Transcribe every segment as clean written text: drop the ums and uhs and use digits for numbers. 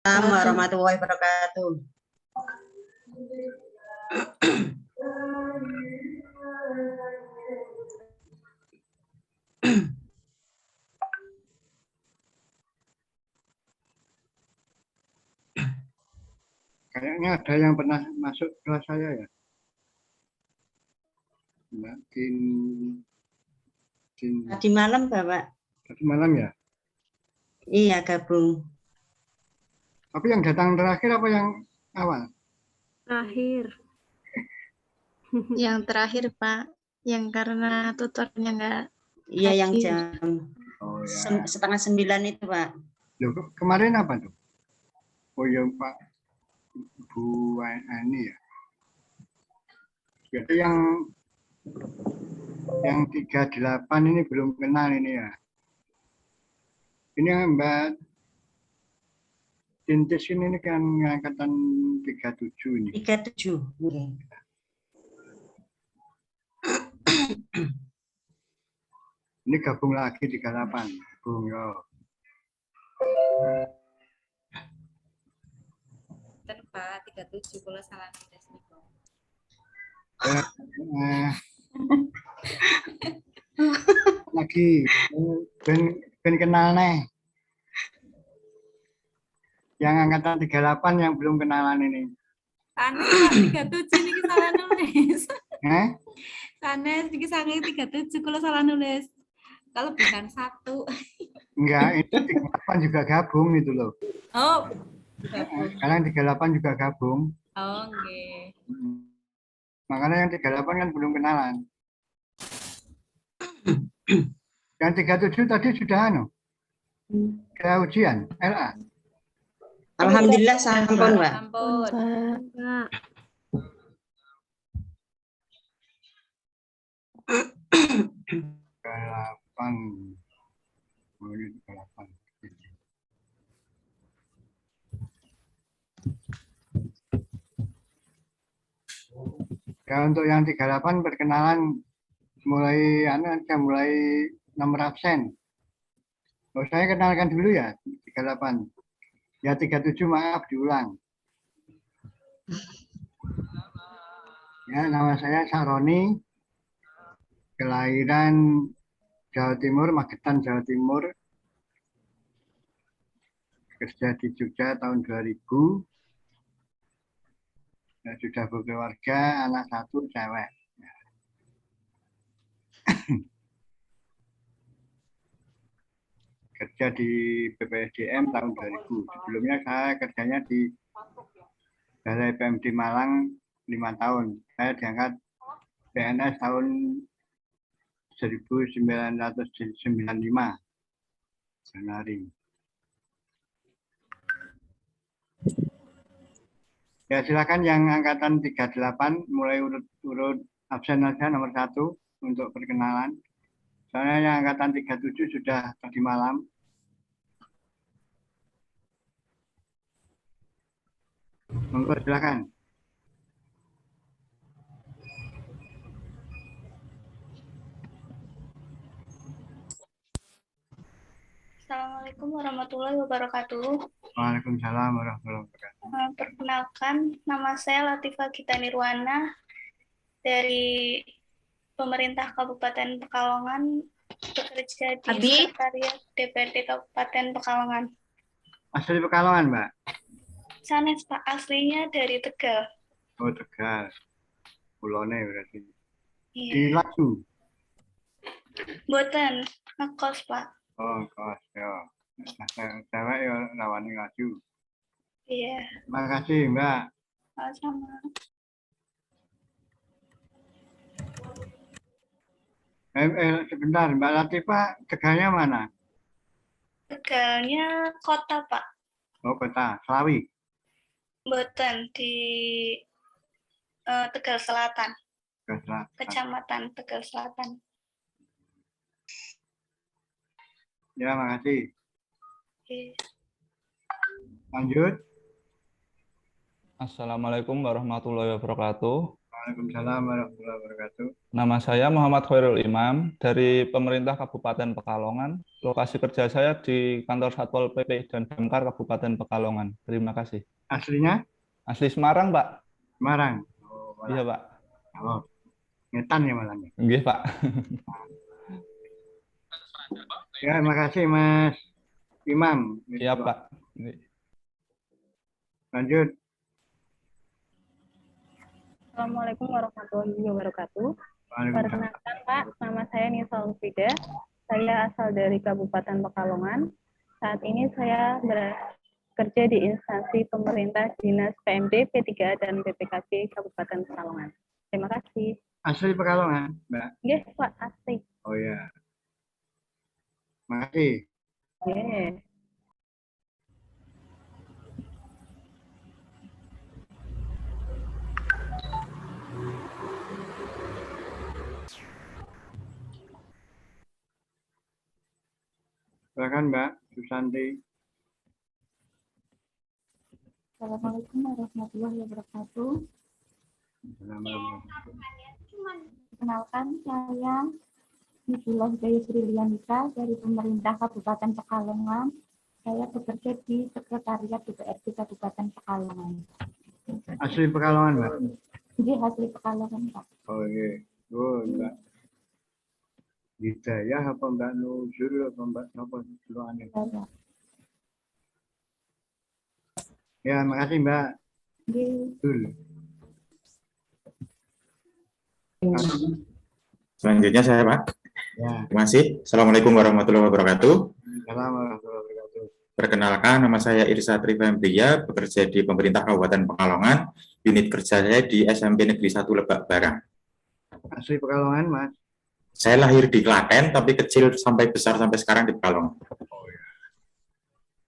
Assalamualaikum warahmatullahi wabarakatuh. Kayaknya ada yang pernah masuk kelas saya ya. Mbak Tadi malam, Bapak. Tadi malam ya. Iya, gabung. Tapi yang datang terakhir apa yang awal? Terakhir. Yang terakhir, Pak. Yang karena tutornya nggak Iya, yang hadir. jam Oh ya. 8:30 itu, Pak. Loh, kemarin apa tuh? Oh ya Pak Bu Ani ya. Jadi yang 38 ini belum kenal ini ya. Ini Mbak Tintis ini kan angkatan 37 ini. 37. Oke. Ini gabung lagi 38. Gabung ya. Kan Pak 37 kalau salah nulis niku. Lagi ben kenal nih. Yang angkatan 38 yang belum kenalan ini. Sanes Pak 37 niki salah nulis. Sanes niki sange 37 kalau salah nulis. Kalau bukan 1. Enggak, itu 38 juga gabung itu loh. Oh. Sekarang 38 juga gabung. Oh, nggih. Makanya yang 38 kan belum kenalan. Yang 37 tadi sudah ke ujian LA. Alhamdulillah sampun, Pak. Ampun. Pak. Delapan. Oh, ini 38. Ya untuk yang 38 perkenalan mulai nomor absen. Oh, saya kenalkan dulu ya 38. Ya 37 maaf diulang. Ya nama saya Saroni. Kelahiran Jawa Timur, Magetan Jawa Timur. Kerja di Jogja tahun 2000. Ya, sudah berkeluarga, anak 1 cewek. Kerja di BPSDM tahun 2000. Sebelumnya saya kerjanya di Balai PMD Malang 5 tahun. Saya diangkat PNS tahun 1995 Januari. Ya silakan yang angkatan 38 mulai urut absen aja nomor 1 untuk perkenalan. Soalnya yang angkatan 37 sudah tadi malam. Monggo silakan. Assalamualaikum warahmatullahi wabarakatuh. Waalaikumsalam warahmatullahi wabarakatuh. Perkenalkan, nama saya Latifah Gita Nirwana dari pemerintah Kabupaten Pekalongan, bekerja di Sekretariat DPRD Kabupaten Pekalongan. Asli Pekalongan, Mbak? Sanes, Pak, aslinya dari Tegal. Oh, Tegal. Pulone berarti. Iya. Di Laju? Mboten, ngekos, Pak. Oh, kos, ya. Cewek ya rawani Laju. Iya. Terima kasih, Mbak. Sama. Sebentar, Mbak Latifah, Tegalnya mana? Tegalnya kota, Pak. Oh, kota, Slawi. Mboten, di Tegal Selatan. Tegal Selatan. Kecamatan Tegal Selatan. Ya, makasih. Oke. Lanjut. Assalamualaikum warahmatullahi wabarakatuh. Waalaikumsalam warahmatullahi wabarakatuh. Nama saya Muhammad Khairul Imam dari pemerintah Kabupaten Pekalongan. Lokasi kerja saya di kantor Satpol PP dan Damkar Kabupaten Pekalongan. Terima kasih. Aslinya Asli Semarang, Pak. Semarang. Oh, malah. Iya, Pak. Oh, ngetan ya malahnya. Nggih, Pak. Ya, terima kasih Mas Imam. Iya, Pak. Nggih. Lanjut. Assalamualaikum warahmatullahi wabarakatuh. Waalaikumsalam. Perkenalkan Pak, nama saya Nisa Ulfida. Saya asal dari Kabupaten Pekalongan. Saat ini saya bekerja di instansi pemerintah Dinas PMD, P3A, dan BPKB Kabupaten Pekalongan. Terima kasih. Asli Pekalongan, Mbak. Yes, Pak, asli. Oh ya. Makasih. Yeah. Silakan Mbak Susanti. Assalamualaikum warahmatullahi wabarakatuh. Perkenalkan, saya Nifullah Hidayah Srilianika dari pemerintah Kabupaten Pekalongan. Saya bekerja di Sekretariat DPRD Kabupaten Pekalongan. Asli Pekalongan, Mbak. Jadi asli Pekalongan, Pak. Oh iya. Oh, Mbak. Hidayah apa Mbak Nuzul apa Mbak apa seluruhannya? Ya, makasih Mbak. Nuzul. Selanjutnya saya Pak. Ya. Terima kasih. Assalamualaikum warahmatullahi wabarakatuh. Assalamualaikum warahmatullahi wabarakatuh. Perkenalkan, nama saya Irsa Trifembriya, bekerja di pemerintah Kabupaten Pekalongan. Unit kerja saya di SMP Negeri 1 Lebak Barang. Asli Pekalongan, Mas. Saya lahir di Klaten, tapi kecil sampai besar sampai sekarang di Pekalongan. Oh ya.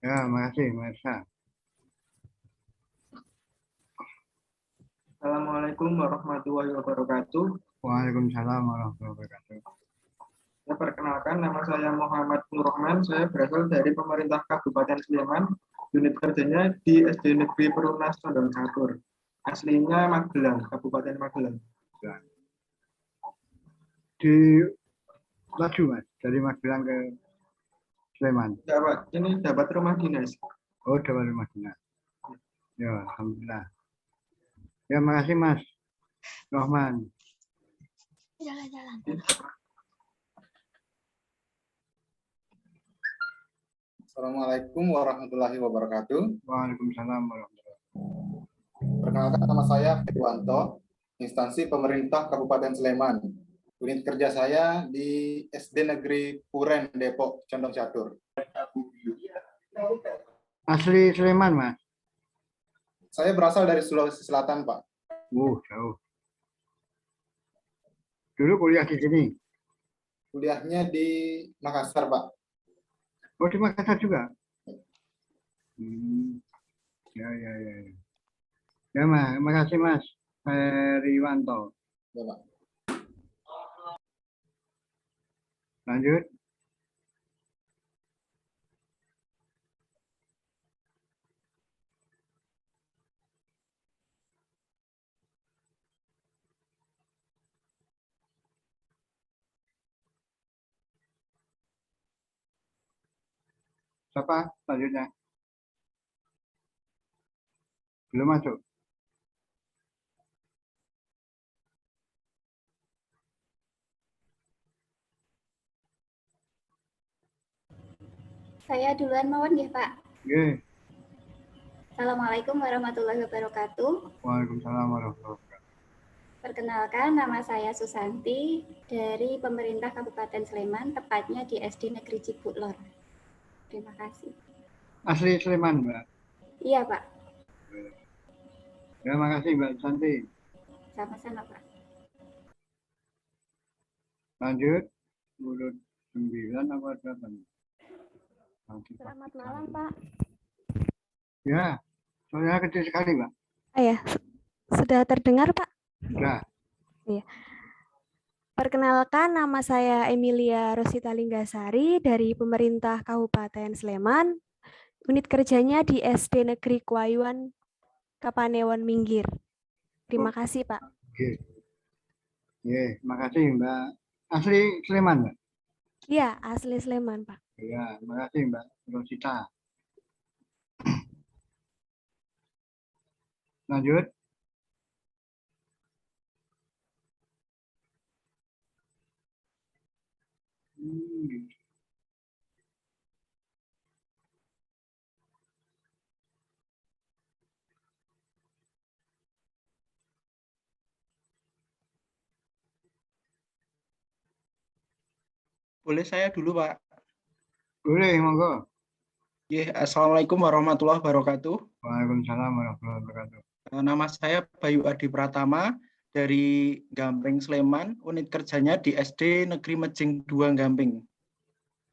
Ya, makasih Mas. Assalamualaikum warahmatullahi wabarakatuh. Waalaikumsalam warahmatullahi wabarakatuh. Saya perkenalkan, nama saya Muhammad Nur Rahman. Saya berasal dari pemerintah Kabupaten Sleman. Unit kerjanya di SD Negeri Perumnas Condong Catur. Aslinya Magelang, Kabupaten Magelang. Di laju Mas, dari Magelang ke Sleman. Ya Pak, ini dapat rumah dinas. Oh, dapat rumah dinas. Ya, alhamdulillah. Ya, makasih Mas Rohman. Jalan-jalan. Assalamualaikum warahmatullahi wabarakatuh. Waalaikumsalam warahmatullahi wabarakatuh. Perkenalkan, nama saya Firwanto, instansi pemerintah Kabupaten Sleman. Unit kerja saya di SD Negeri Puren, Depok, Condong Catur. Asli Sleman, Mas? Saya berasal dari Sulawesi Selatan, Pak. Jauh. Dulu kuliah di sini? Kuliahnya di Makassar, Pak. Oh, di Makassar juga? Ya. Ya, Mas. Makasih, Mas. Heriwanto. Ya, Pak. Lanjut. Siapa selanjutnya? Belum masuk. Saya duluan mawon ya, Pak. Oke. Assalamualaikum warahmatullahi wabarakatuh. Waalaikumsalam warahmatullahi wabarakatuh. Perkenalkan, nama saya Susanti dari pemerintah Kabupaten Sleman, tepatnya di SD Negeri Cibuklor. Terima kasih. Asli Sleman, Mbak? Iya, Pak. Ya, makasih Mbak Susanti. Sama-sama, Pak. Lanjut. Urut 9 apa 8? Selamat malam, Pak. Ya, soalnya kecil sekali, Mbak. Ya, sudah terdengar, Pak? Sudah. Iya. Perkenalkan, nama saya Emilia Rosita Linggasari dari pemerintah Kabupaten Sleman. Unit kerjanya di SD Negeri Kuayuan, Kapanewon Minggir. Terima kasih, Pak. Oke. Oke, makasih Mbak. Asli Sleman, Mbak? Iya, asli Sleman, Pak. Iya, makasih Mbak Rosita. Lanjut. Boleh saya dulu, Pak? Boleh, monggo. Assalamualaikum warahmatullahi wabarakatuh. Waalaikumsalam warahmatullahi wabarakatuh. Nama saya Bayu Adi Pratama dari Gamping Sleman, unit kerjanya di SD Negeri Mejing 2 Gamping.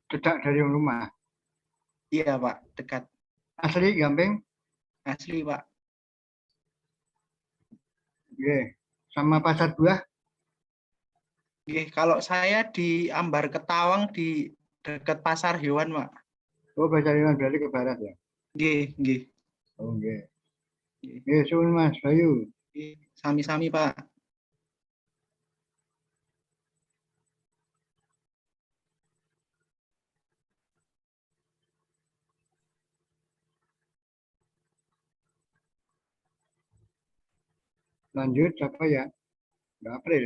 Dekat dari rumah? Iya, Pak, dekat. Asli Gamping? Asli, Pak. Oke. Sama Pasar Buah? Kalau saya di Ambar Ketawang di dekat Pasar Hewan, Pak. Oh, Pasar Hewan berarti ke barat ya? Nggih. Oh, nggih. Nggih, suwun Mas Bayu. Sami-sami, Pak. Lanjut, siapa ya? Mbak April.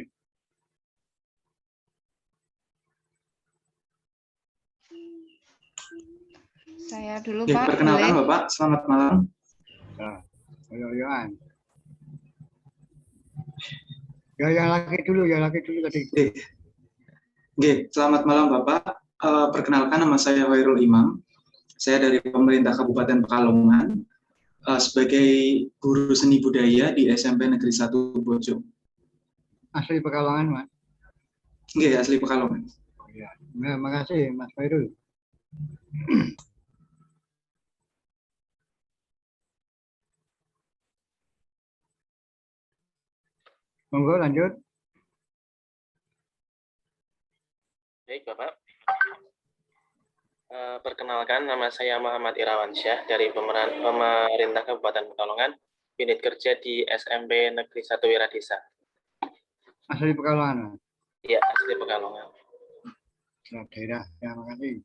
Saya dulu, Ya, Pak. perkenalkan Boleh? Bapak, selamat malam. Nah, ayo-ayoan. Ya, yang laki dulu tadi. Oke, selamat malam Bapak. Perkenalkan nama saya Hoirul Imam. Saya dari pemerintah Kabupaten Pekalongan sebagai guru seni budaya di SMP Negeri 1 Bojong. Asli Pekalongan, Mas? Oke, asli Pekalongan. Oh, ya. Nah, makasih Mas Hoirul. Monggo lanjut. Baik, Bapak. Perkenalkan, nama saya Muhammad Irawansyah dari Pemerintah Kabupaten Pekalongan, unit kerja di SMP Negeri 1 Wiradesa. Asli Pekalongan? Iya, asli Pekalongan. Daerah, ya makasih.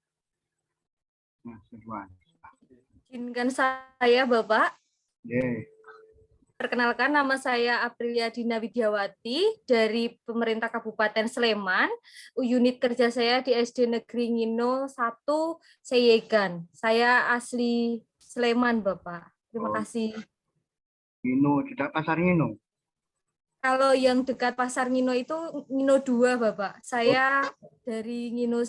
Mas Ridwan. Izinkan saya, Bapak. Yeah. Perkenalkan, nama saya Aprilia Dina Widyawati dari Pemerintah Kabupaten Sleman. Unit kerja saya di SD Negeri Ngino 1 Seyegan. Saya asli Sleman, Bapak. Terima kasih. Ngino, tidak Pasar Ngino? Kalau yang dekat Pasar Ngino itu Ngino 2, Bapak. Saya dari Ngino,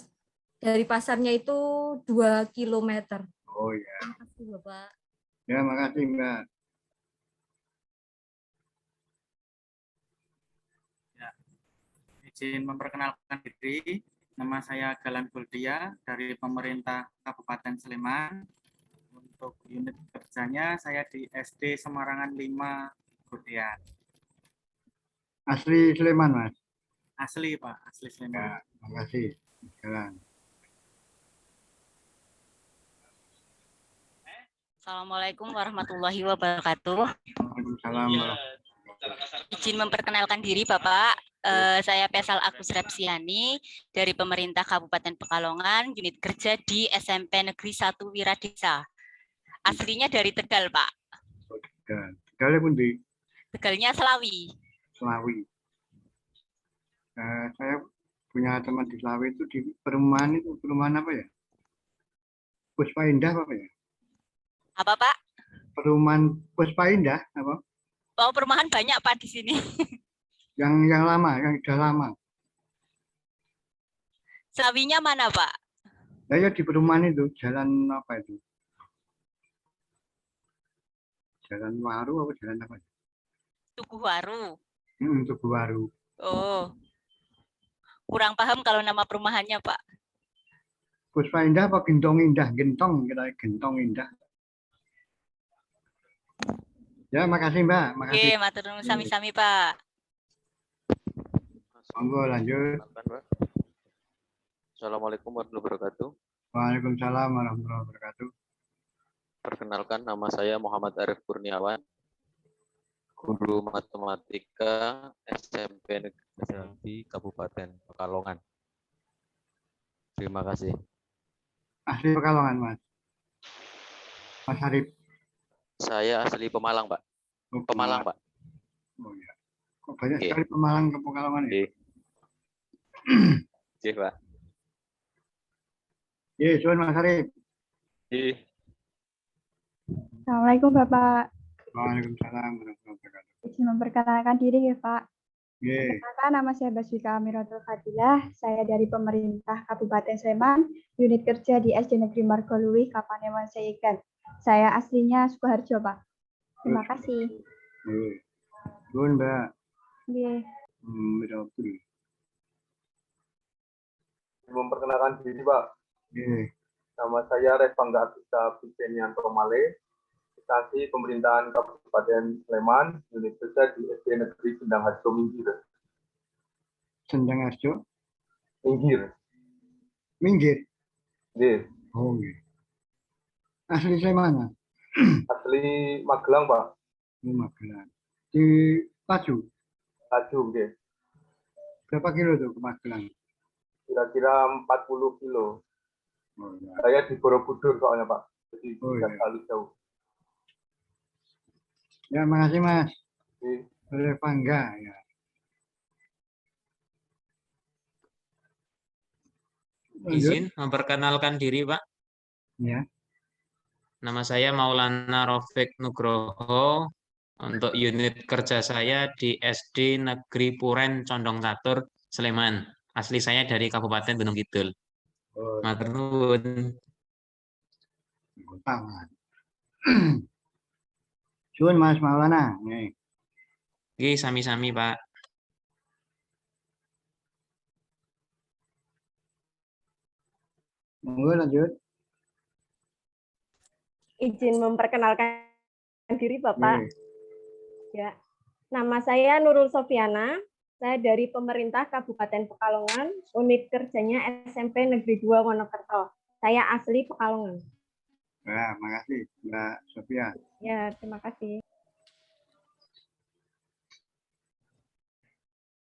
dari pasarnya itu 2 kilometer. Oh ya. Terima kasih, Bapak. Ya, makasih Mbak. Izin memperkenalkan diri, nama saya Galan Guldia dari pemerintah Kabupaten Sleman. Untuk unit kerjanya saya di SD Semarangan 5 Guldia. Asli Sleman, Mas? Asli, Pak, asli Sleman. Ya, makasih. Galan. Assalamualaikum warahmatullahi wabarakatuh. Waalaikumsalam. Izin memperkenalkan diri, Bapak. Saya Pesal Agus Repsiani dari pemerintah Kabupaten Pekalongan, unit kerja di SMP Negeri 1 Wiradesa. Aslinya dari Tegal, Pak. Tegalnya pun di? Tegalnya Selawi. Selawi. Saya punya teman di Selawi itu di perumahan apa ya? Puspa Indah apa ya? Apa, Pak? Perumahan Puspa Indah apa? Oh, perumahan banyak, Pak, di sini. Yang lama, yang sudah lama. Selawinya mana, Pak? Ya di perumahan itu, jalan apa itu? Jalan Waru apa jalan apa? Tugu Waru. Tugu Waru. Oh. Kurang paham kalau nama perumahannya, Pak. Puspa Indah apa Gentong Indah? Gentong, kita Gentong Indah. Ya, makasih Mbak. Makasih. Oke, matur nuwun sami-sami, Pak. Monggo lanjut. Assalamualaikum warahmatullahi wabarakatuh. Waalaikumsalam warahmatullahi wabarakatuh. Perkenalkan, nama saya Muhammad Arif Kurniawan, guru matematika SMP Negeri 1 di Kabupaten Pekalongan. Terima kasih. Asli Pekalongan, Mas. Mas Arif. Saya asli Pemalang, Pak. Oh, Pemalang, Pak. Oh ya. Kok banyak Oke. sekali Pemalang ke Pekalongan ya? Oke, Pak. Iya, cuman Mas Arif. Oke. Assalamualaikum Bapak. Waalaikumsalam warahmatullahi wabarakatuh. Izin memperkenalkan diri ya Pak. Iya. Perkenalkan nama saya Baswika Amiratul Fadilah. Saya dari pemerintah Kabupaten Sleman, unit kerja di SD Negeri Margoluwi, Kapanewon Sayegan. Saya aslinya Sukoharjo Pak. Terima kasih. Iya. Nuhun, Mbak. Iya. Betul. Memperkenalkan diri, Pak. Iya. Nama saya Revangga Agustus Picenianto Male, instansi pemerintahan Kabupaten Sleman, unit kerja di SD Negeri Sendang Harjo Minggir. Sendang Harjo? Minggir. Minggir? Iya. Oh iya. Asli Sleman? Asli Magelang, Pak. Di Magelang. Di Paju? Paju, oke. Berapa kilo tuh ke Magelang? Kira-kira 40 kilo. Oh, ya. Saya di Borobudur soalnya, Pak. Jadi tidak iya. terlalu jauh. Ya, makasih Mas. Iya. Revangga ya. Izin memperkenalkan diri, Pak. Ya. Nama saya Maulana Rofik Nugroho. Untuk unit kerja saya di SD Negeri Puren Condong Catur, Sleman. Asli saya dari Kabupaten Gunung Kidul. Oh, Matur nuwun. Tangan. Cuman Mas Maulana. Nih. Oke, sami-sami, Pak. Monggo lanjut. Izin memperkenalkan diri Bapak. Ya. Nama saya Nurul Sofiana. Saya dari pemerintah Kabupaten Pekalongan, unit kerjanya SMP Negeri 2 Wonokerto. Saya asli Pekalongan. Ya, makasih Mbak Sofia. Ya, terima kasih.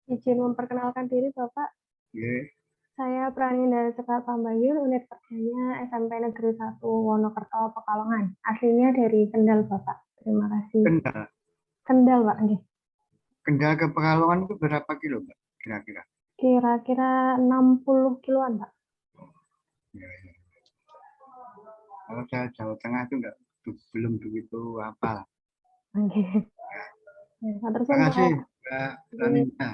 Izin memperkenalkan diri Bapak. Iya. Saya Praninda Sekar Pambayun, unit kerjanya SMP Negeri 1 Wonokerto, Pekalongan. Aslinya dari Kendal, Bapak. Terima kasih. Kendal. Kendal, Pak. Nggih. Kendal ke Pekalongan itu berapa kilo, Mbak? Kira-kira? Kira-kira 60 kiloan, Pak. Ya, ya. Kalau saya Jawa Tengah itu belum begitu apa. Nggih. Ya, terus Terima kasih, untuk Mbak Praninda.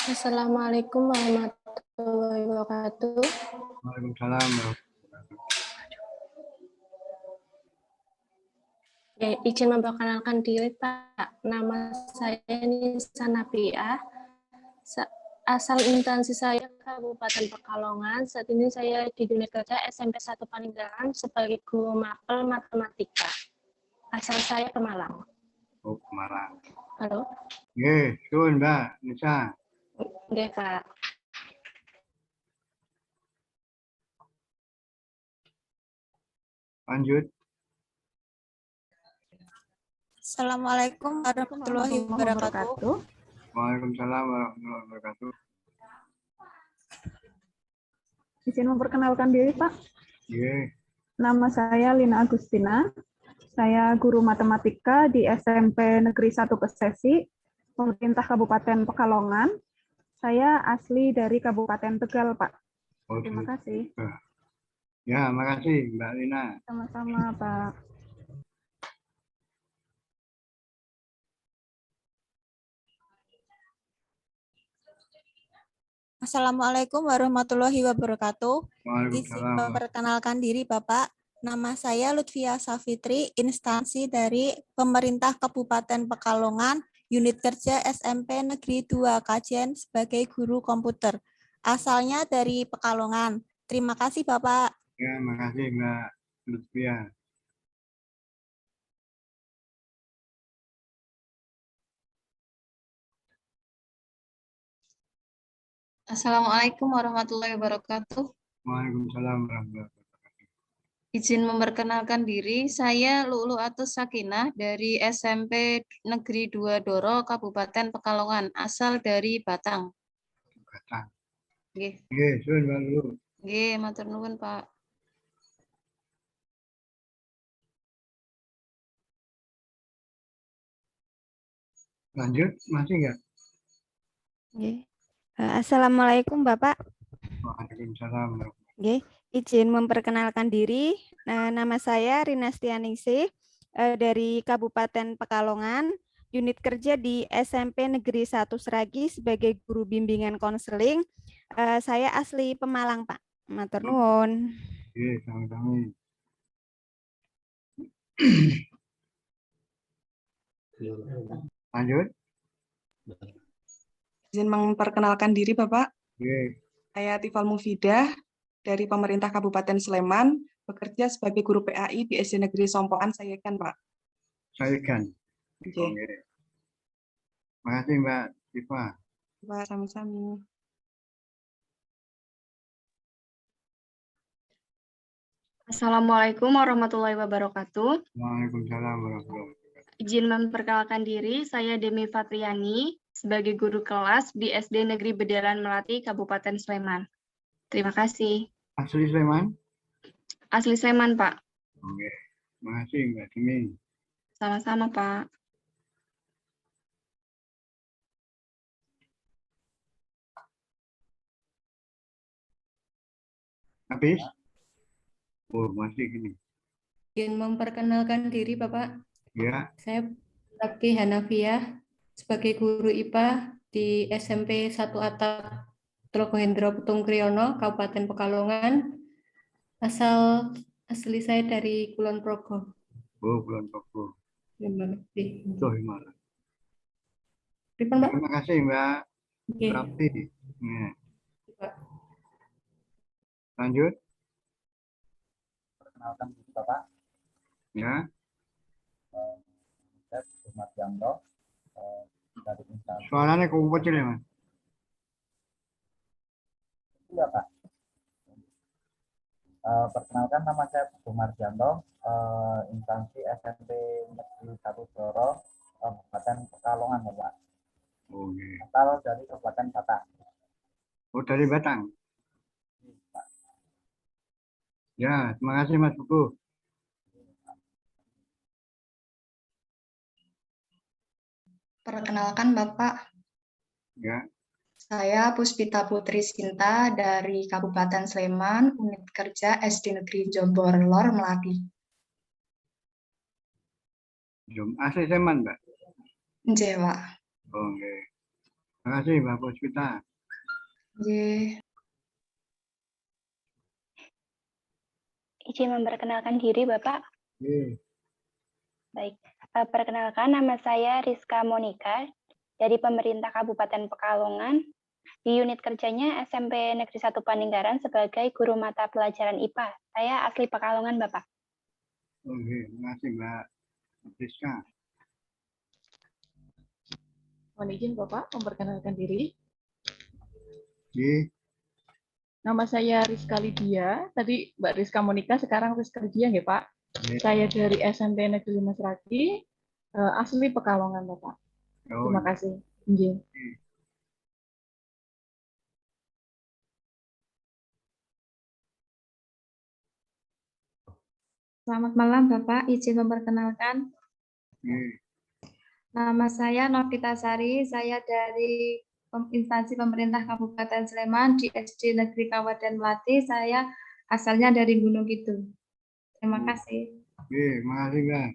Assalamualaikum warahmatullahi wabarakatuh. Waalaikumsalam warahmatullahi wabarakatuh. Ya, izin memperkenalkan diri Pak. Nama saya Nisa Nabiah. Asal instansi saya Kabupaten Pekalongan. Saat ini saya di unit kerja SMP 1 Paninggalan sebagai guru mapel matematika. Asal saya Pemalang. Oh, Pemalang. Halo. Oke, suun Mbak Nisa. Oke, Pak. Lanjut. Assalamualaikum warahmatullahi wabarakatuh. Waalaikumsalam warahmatullahi wabarakatuh. Izin memperkenalkan diri, Pak. Iya. Nama saya Lina Agustina. Saya guru matematika di SMP Negeri 1 Pesesi, pemerintah Kabupaten Pekalongan. Saya asli dari Kabupaten Tegal, Pak. Oh, Terima kasih. Ya, makasih Mbak Lina. Sama-sama, Pak. Assalamualaikum warahmatullahi wabarakatuh. Izin Waalaikumsalam. memperkenalkan diri Bapak. Nama saya Lutfia Safitri, instansi dari pemerintah Kabupaten Pekalongan, unit kerja SMP Negeri 2 Kajen sebagai guru komputer. Asalnya dari Pekalongan. Terima kasih Bapak. Ya, makasih Mbak Lutfia. Assalamualaikum warahmatullahi wabarakatuh. Waalaikumsalam warahmatullahi wabarakatuh. Izin memperkenalkan diri, saya Lu'lu'atus Sakinah dari SMP Negeri 2 Doro, Kabupaten Pekalongan, asal dari Batang. Batang. Nggih. Nggih, suwun Mbak Lulu. Nggih, matur nuwun, Pak. Lanjut, masih enggak? Nggih. Assalamualaikum Bapak. Waalaikumsalam warahmatullahi Nggih, izin memperkenalkan diri. Nama saya Rina Stianingsih dari Kabupaten Pekalongan, unit kerja di SMP Negeri 1 Sragi sebagai guru bimbingan konseling. Saya asli Pemalang, Pak. Matur nuwun. Nggih, sami-sami. Lanjut. Izin memperkenalkan diri, Bapak. Nggih. Saya Tifal Mufidah dari pemerintah Kabupaten Sleman, bekerja sebagai guru PAI di SD Negeri Sompokan Sayegan, Pak. Sayegan. Oke. Nggih. Makasih Mbak Tifa. Pak, sami-sami. Assalamualaikum warahmatullahi wabarakatuh. Waalaikumsalam warahmatullahi wabarakatuh. Izin memperkenalkan diri, saya Demi Fatriani sebagai guru kelas di SD Negeri Bedelan Melati, Kabupaten Sleman. Terima kasih. Asli Sleman? Asli Sleman, Pak. Oke. Makasih Mbak Demi. Sama-sama, Pak. Habis? Oh, masih gini. Izin memperkenalkan diri, Bapak. Ya. Saya Prakti Hanafiah sebagai guru IPA di SMP 1 Atap Trogohendro Putung Kriyono, Kabupaten Pekalongan. Asli saya dari Kulon Progo. Oh, Kulon Progo. Terima kasih. Itu Himalaya. Mbak? Terima kasih Mbak Oke. Prakti. Ya. Lanjut. Perkenalkan diri Bapak. Ya. Saya Ahmad Jamro dari instansi. Suaranya kok kecil ya Mas? Iya Pak. Perkenalkan nama saya Ahmad Jamro, instansi SMP Negeri 1 Doro, Kabupaten Pekalongan Bapak. Oh, iya. Asal dari Kabupaten Batang. Oh, dari Batang. Ya, terima kasih Mas Buku. Perkenalkan Bapak, Ya. saya Puspita Putri Sinta dari Kabupaten Sleman, unit kerja SD Negeri Jombor Lor, Melati. Asli Sleman, Mbak? Nggih, Pak. Oh, oke. Terima kasih Mbak Puspita. Nggih. Izin memperkenalkan diri, Bapak. Baik, perkenalkan nama saya Rizka Monika dari pemerintah Kabupaten Pekalongan. Di unit kerjanya SMP Negeri 1 Paninggaran sebagai guru mata pelajaran IPA. Saya asli Pekalongan, Bapak. Oke, terima kasih Mbak Rizka. Mohon izin Bapak memperkenalkan diri. Oke. Nama saya Rizka Lydia, tadi Mbak Rizka Monika, sekarang Rizka Lydia ya Pak. Saya dari SMP Negeri 5 Sragi, asli Pekalongan Bapak. Terima kasih. Nggih. Selamat malam Bapak, izin memperkenalkan. Nama saya Novita Sari, saya dari instansi pemerintah Kabupaten Sleman di SD Negeri Kabupaten Melati. Saya asalnya dari Gunung Kidul. Terima kasih. Terima kasih Mbak.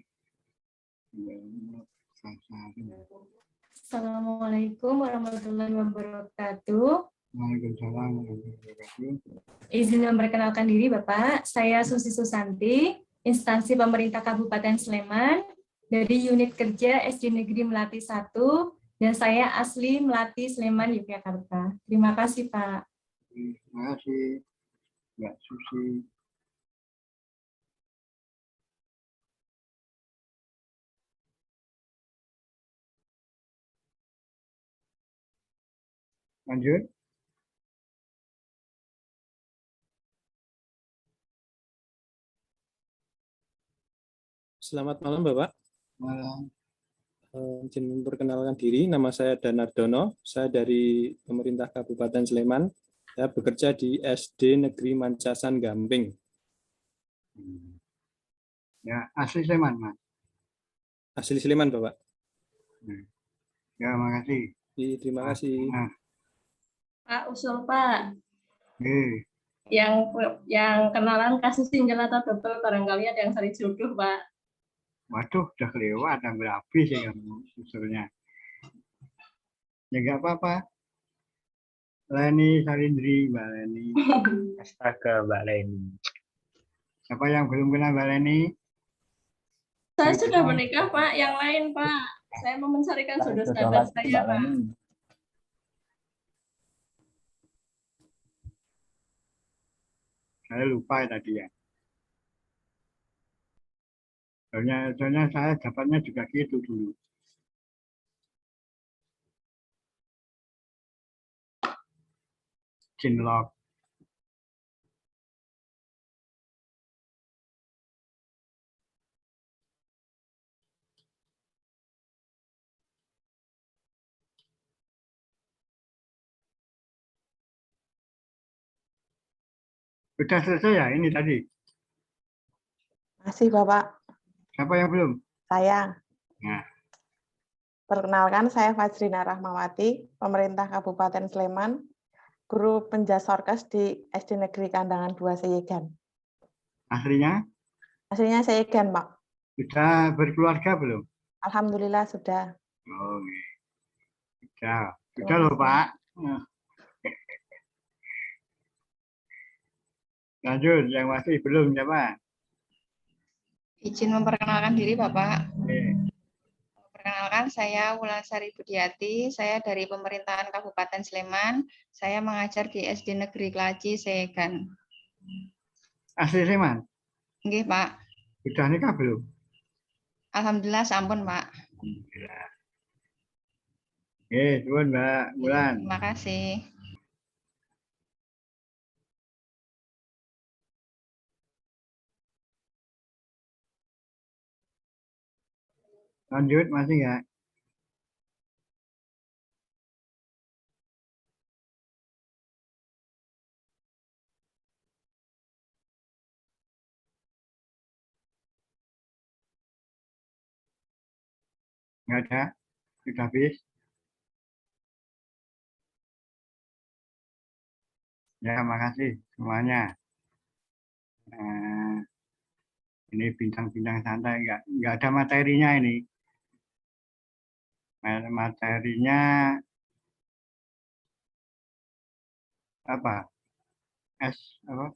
Assalamualaikum warahmatullahi wabarakatuh. Waalaikumsalam warahmatullahi wabarakatuh. Izin memperkenalkan diri Bapak, saya Susi Susanti, instansi pemerintah Kabupaten Sleman, dari unit kerja SD Negeri Melati 1, dan saya asli Melati, Sleman, Yogyakarta. Terima kasih, Pak. Terima kasih, Mbak Susi. Lanjut. Selamat malam Bapak. Malam. Izin memperkenalkan diri, nama saya Danardono, saya dari pemerintah Kabupaten Sleman, saya bekerja di SD Negeri Mancasan Gamping. Ya, asli Sleman, Mas. Asli Sleman, Bapak. Ya, makasih. Terima kasih. Pak usul Pak. Oke. Yang kenalan kasus single atau double barangkali ada yang cari jodoh Pak. Waduh, udah kelewat, hampir habis ya usulnya. Ya nggak apa-apa. Leni Salindri, Mbak Leni. Astaga, Mbak Leni. Siapa yang belum kenal Mbak Leni? Saya sudah menikah Pak, yang lain Pak. Saya mau mencarikan jodoh sahabat saya Pak. Saya lupa tadi ya. Soalnya saya dapatnya juga gitu dulu. Cinlok. Sudah selesai ya ini tadi? Masih Bapak. Siapa yang belum? Saya. Nah. Perkenalkan, saya Fajrina Rahmawati, pemerintah Kabupaten Sleman, guru penjasorkes di SD Negeri Kandangan 2 Seyegan. Aslinya? Aslinya Seyegan, Pak. Sudah berkeluarga belum? Alhamdulillah sudah. Oh, sudah loh Pak. Lanjut, yang masih belum siapa? Izin memperkenalkan diri Bapak. Perkenalkan, saya Wulansari Budiati, saya dari pemerintahan Kabupaten Sleman, saya mengajar di SD Negeri Kelaji, Seyegan. Asli Sleman? Nggih, Pak. Sudah nikah belum? Alhamdulillah, sampun, Pak. Alhamdulillah. Oke, tuan Mbak Wulan. Terima kasih. Lanjut, masih nggak? Nggak ada? Sudah habis? Ya, makasih semuanya. Ini bincang-bincang santai, nggak ada materinya ini. Materinya apa? Apa?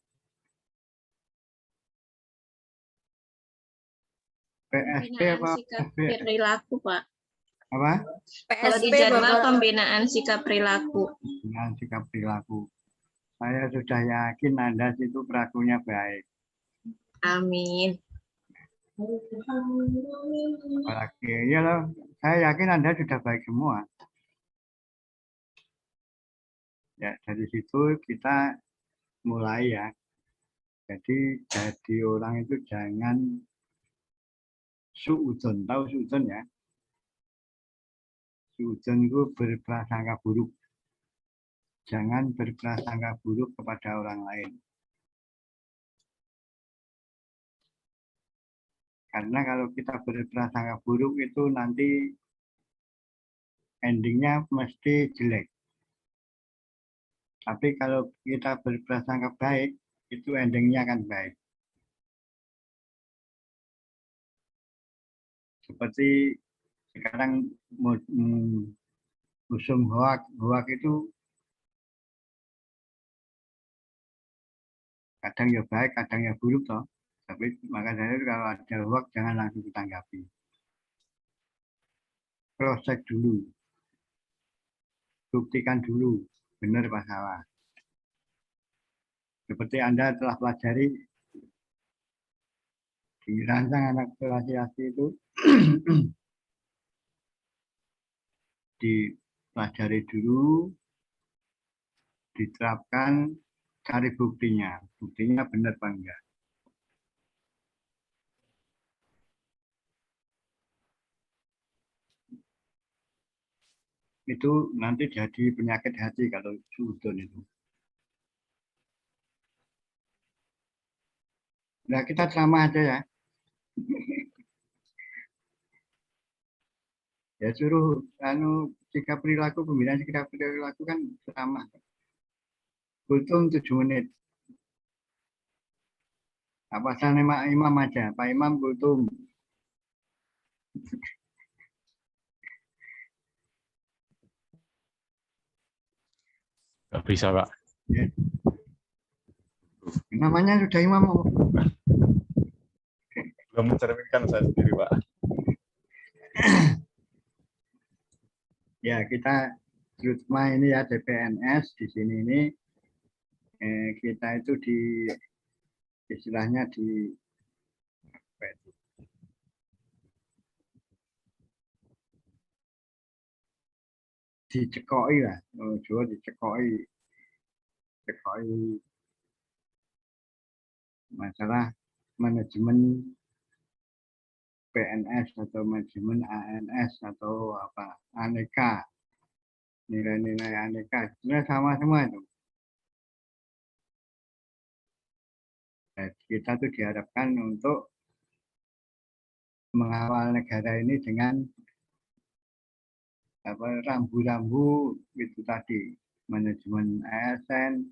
PSP apa? Perilaku, Pak. Apa? Kalau di jadwal pembinaan sikap perilaku. Pembinaan sikap perilaku. Saya sudah yakin Anda itu perilakunya baik. Amin. Oke, ya loh. Saya yakin Anda sudah baik semua. Ya, dari situ kita mulai ya. Jadi orang itu jangan suudzon. Tahu suudzon ya? Suudzon itu berprasangka buruk. Jangan berprasangka buruk kepada orang lain. Karena kalau kita berprasangka buruk itu nanti endingnya mesti jelek. Tapi kalau kita berprasangka baik, itu endingnya akan baik. Seperti sekarang usum hoak itu kadang ya baik, kadang ya buruk toh. Tapi maka dari itu kalau ada hoak jangan langsung ditanggapi. Cross-check dulu. Buktikan dulu benar apa salah. Seperti Anda telah pelajari dirancang anak laki-laki itu dipelajari dulu, diterapkan, cari buktinya. Buktinya benar apa enggak. itu nanti jadi penyakit hati kalau suudon itu. Nah, kita ceramah aja ya. Ya suruh sikap perilaku, pembinaan sikap perilaku kan ceramah. Kultum 7 menit. Apa sana imam aja, Pak Imam kultum. Nggak bisa, Pak. Ya. Namanya sudah imam. Belum mencerminkan saya sendiri, Pak. Ya, kita terutama ini ya DPNS di sini ini kita itu istilahnya dicekoi lah, Jawa dicekoi masalah manajemen PNS atau manajemen ANS atau apa aneka, nilai-nilai aneka sebenarnya sama semua itu. Kita tuh diharapkan untuk mengawal negara ini dengan rambu-rambu itu tadi, manajemen ASN,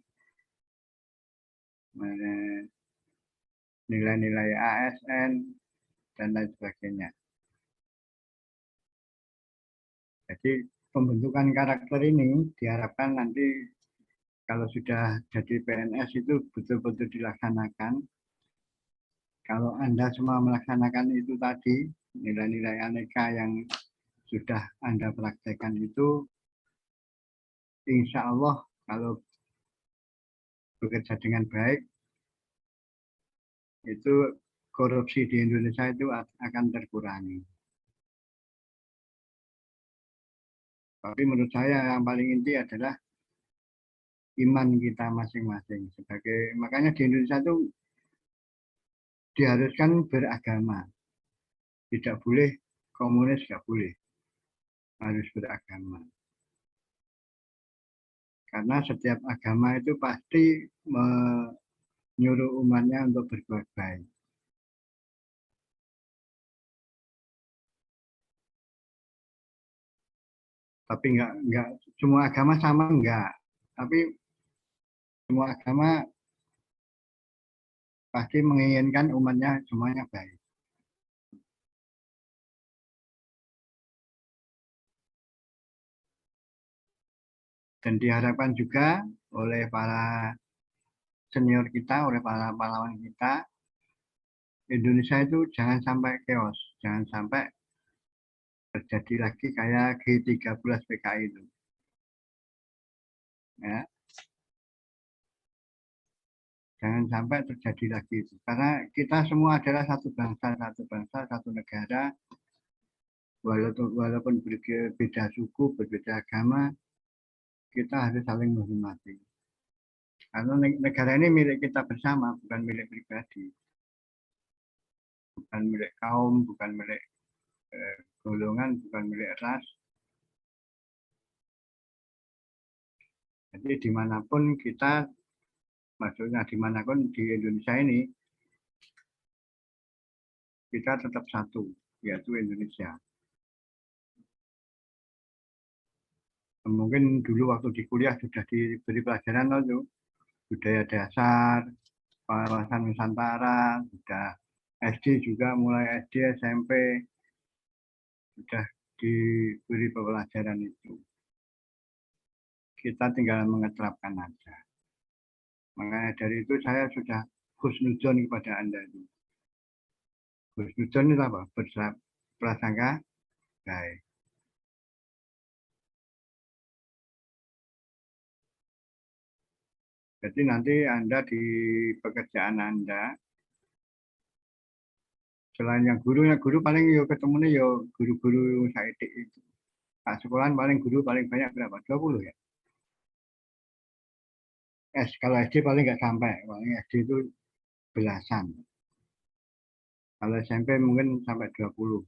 nilai-nilai ASN dan lain sebagainya. Jadi pembentukan karakter ini diharapkan nanti kalau sudah jadi PNS itu betul-betul dilaksanakan. Kalau Anda semua melaksanakan itu tadi, nilai-nilai aneka yang sudah Anda praktekkan itu, insya Allah kalau bekerja dengan baik, itu korupsi di Indonesia itu akan terkurangi. Tapi menurut saya yang paling inti adalah iman kita masing-masing. Makanya di Indonesia itu diharuskan beragama. Tidak boleh komunis, tidak boleh. Harus beragama. Karena setiap agama itu pasti menyuruh umatnya untuk berbuat baik. Tapi enggak semua agama sama, enggak. Tapi semua agama pasti menginginkan umatnya semuanya baik. Dan diharapkan juga oleh para senior kita, oleh para pahlawan kita, Indonesia itu jangan sampai chaos, jangan sampai terjadi lagi kayak G13 PKI itu. Ya. Jangan sampai terjadi lagi itu. Karena kita semua adalah satu bangsa, satu negara. Walaupun berbeda suku, berbeda agama, kita harus saling menghormati. Karena negara ini milik kita bersama, bukan milik pribadi. Bukan milik kaum, bukan milik golongan, bukan milik ras. Jadi dimanapun kita, maksudnya dimanapun di Indonesia ini, kita tetap satu, yaitu Indonesia. Mungkin dulu waktu di kuliah sudah diberi pelajaran itu, budaya dasar, wawasan Nusantara, sudah SD juga, mulai SD, SMP, sudah diberi pelajaran itu. Kita tinggal mengeterapkan aja. Makanya dari itu saya sudah husnuzon kepada Anda itu. Husnuzon itu apa? Prasangka baik. Jadi nanti Anda di pekerjaan Anda, selain yang guru paling yo ketemunya yo guru-guru saetik itu. Nah, sekolahan paling guru paling banyak berapa? 20 ya? Kalau SD paling nggak sampai, paling SD itu belasan. Kalau SMP mungkin sampai 20.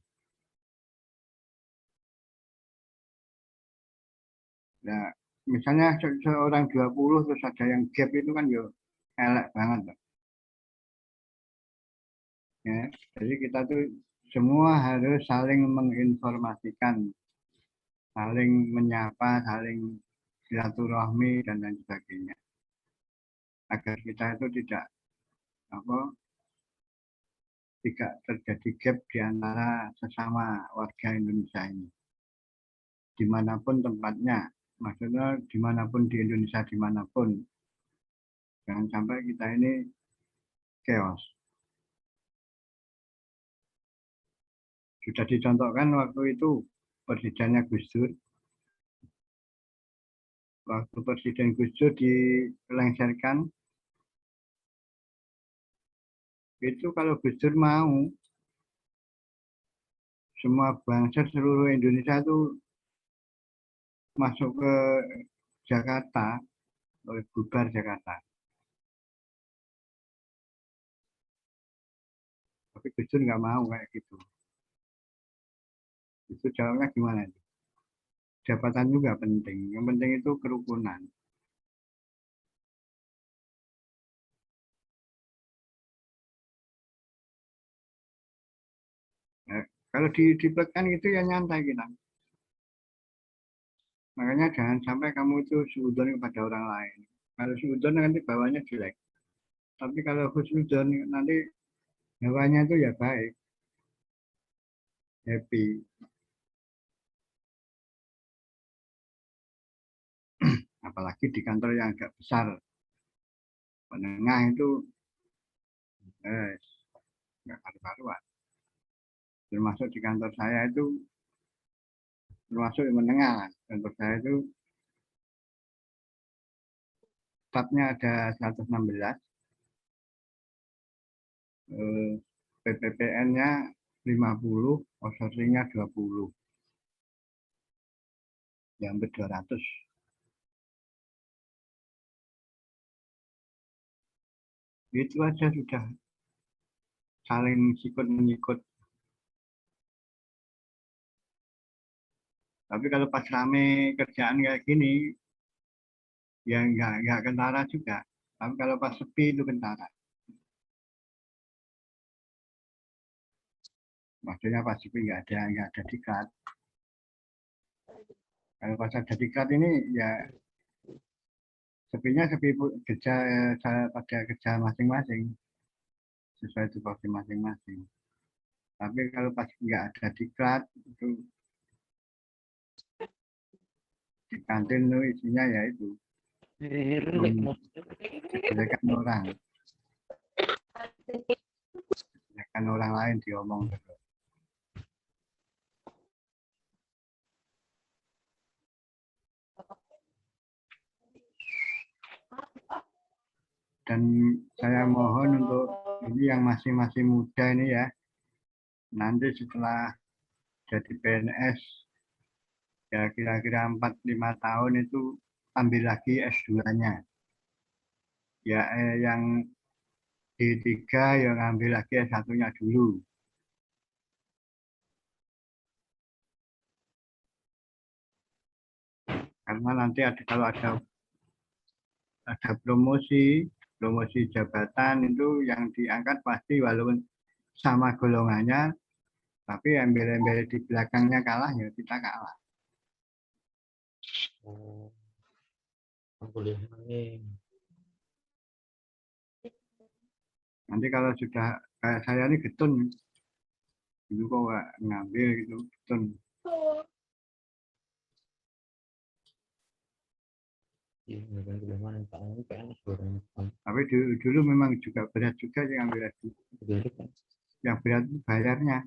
Nah, misalnya seorang 20 terus ada yang gap itu kan yo elek banget, Pak. Ya, jadi kita tuh semua harus saling menginformasikan, saling menyapa, saling silaturahmi dan lain sebagainya. Agar kita itu tidak terjadi gap di antara sesama warga Indonesia ini. Dimanapun tempatnya, maksudnya dimanapun di Indonesia, dimanapun. Jangan sampai kita ini chaos. Sudah dicontohkan waktu itu presidennya Gus Dur. Waktu Presiden Gus Dur dilengsarkan, itu kalau Gus Dur mau, semua bangsa seluruh Indonesia itu masuk ke Jakarta, bubar Jakarta. Tapi Gus Dur nggak mau kayak gitu. Itu jawabnya gimana itu? Jabatan juga penting. Yang penting itu kerukunan. Nah, kalau diplekan itu ya nyantai kita. Makanya jangan sampai kamu itu suudzon kepada orang lain. Kalau suudzon nanti bawahnya jelek. Tapi kalau husnudzon nanti bawahnya itu ya baik. Happy. Apalagi di kantor yang agak besar. Menengah itu nggak karu-karuan. Termasuk di kantor saya itu termasuk yang menengah. Kantor saya itu stafnya ada 116, PPPN-nya 50, outsourcing-nya 20, yang hampir 200. Itu aja sudah saling sikut-menyikut. Tapi kalau pas rame kerjaan kayak gini, ya nggak kentara juga. Tapi kalau pas sepi itu kentara. Maksudnya pas sepi nggak ada diklat. Kalau pas ada diklat ini ya sepinya sepi kerja pada kerja masing-masing sesuai tupoksi masing-masing. Tapi kalau pas nggak ada diklat itu di kantin itu isinya ya itu menjelekan orang. Menjelekan orang lain diomong terus. Dan saya mohon untuk ini yang masih muda ini ya, nanti setelah jadi PNS ya kira-kira 4-5 tahun itu ambil lagi S2-nya. Ya yang D3 yang ambil lagi S1-nya dulu. Karena nanti kalau ada promosi jabatan itu yang diangkat pasti walaupun sama golongannya, tapi embel-embel di belakangnya kalah ya kita kalah. Nanti kalau sudah kayak saya ini getun, dulu kok nggak ngambil gitu getun. Tapi dulu memang juga berat juga yang ambil lagi. Yang berat itu bayarnya.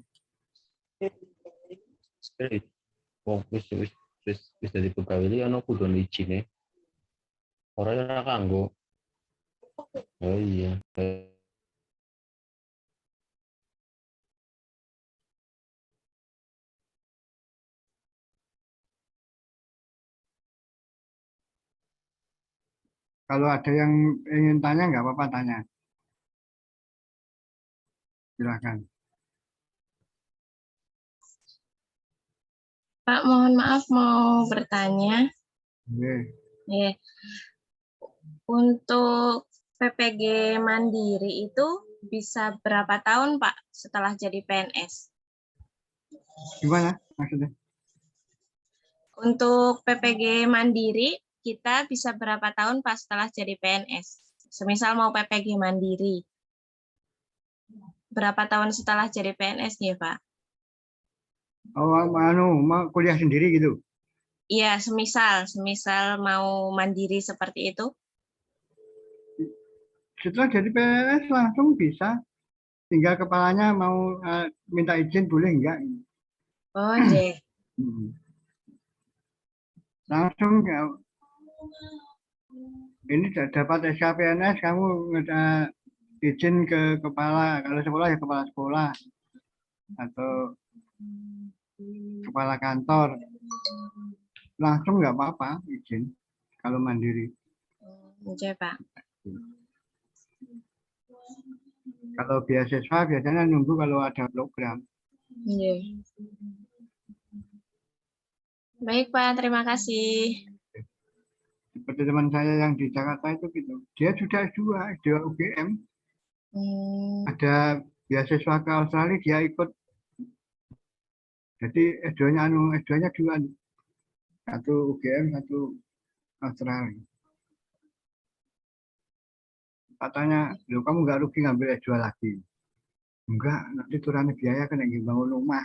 Wis dadi pegawai iki ana kudu izine. Ora kanggo. Oh iya. Kalau ada yang ingin tanya nggak apa-apa tanya. Silakan. Pak, mohon maaf mau bertanya. Nih, untuk PPG Mandiri itu bisa berapa tahun, Pak, setelah jadi PNS? Gimana maksudnya? Untuk PPG Mandiri, kita bisa berapa tahun, Pak, setelah jadi PNS? Semisal mau PPG Mandiri. Berapa tahun setelah jadi PNS nih, Pak? Oh, mau kuliah sendiri gitu? Iya, semisal mau mandiri seperti itu. Setelah jadi PNS langsung bisa. Tinggal kepalanya mau minta izin boleh enggak? Oh, deh. Langsung ini dapat SK PNS, kamu izin ke kepala, kalau sekolah ya kepala sekolah atau kepala kantor, langsung nggak apa-apa izin kalau mandiri. Oke, Pak. Kalau beasiswa biasanya nunggu kalau ada program. Iya. Baik, Pak, terima kasih. Seperti teman saya yang di Jakarta itu gitu, dia sudah S2 UGM. Ada beasiswa ke Australia, dia ikut. Jadi S2-nya dua, satu UGM, satu Australia. Katanya, loh kamu nggak rugi ngambil S2 lagi? Enggak, nanti turunnya biaya kan yang bangun rumah.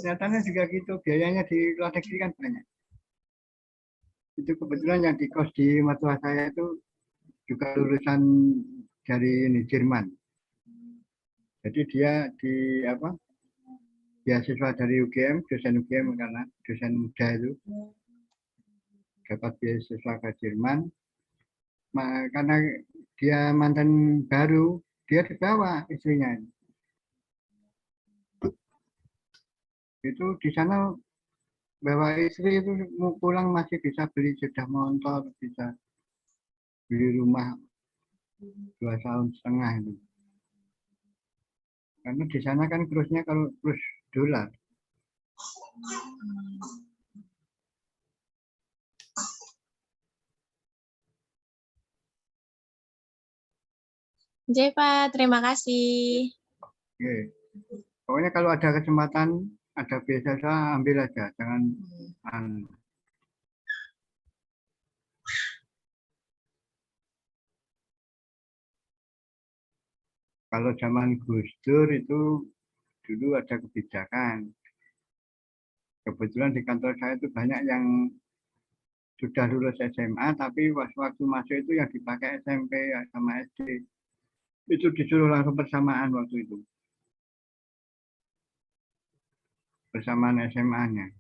Nyatanya juga gitu, biayanya di luar negeri kan banyak. Itu kebetulan yang di kos di mertua saya itu juga lulusan dari ini, Jerman. Jadi dia di beasiswa dari UGM, dosen UGM karena dosen muda itu dapat beasiswa ke Jerman. Karena dia mantan baru, dia dibawa istrinya. Itu di sana bawa istri itu mau pulang masih bisa beli sepeda motor, bisa beli rumah 2,5 tahun itu. Karena di sana kan kursnya kalau kurs dolar. Oke, Pak, terima kasih. Oke. Pokoknya kalau ada kesempatan, ada beasiswa ambil aja, jangan kalau zaman Gus Dur itu dulu ada kebijakan. Kebetulan di kantor saya itu banyak yang sudah lulus SMA, tapi waktu masuk itu yang dipakai SMP sama SD. Itu disuruh langsung bersamaan waktu itu. Bersamaan SMA-nya.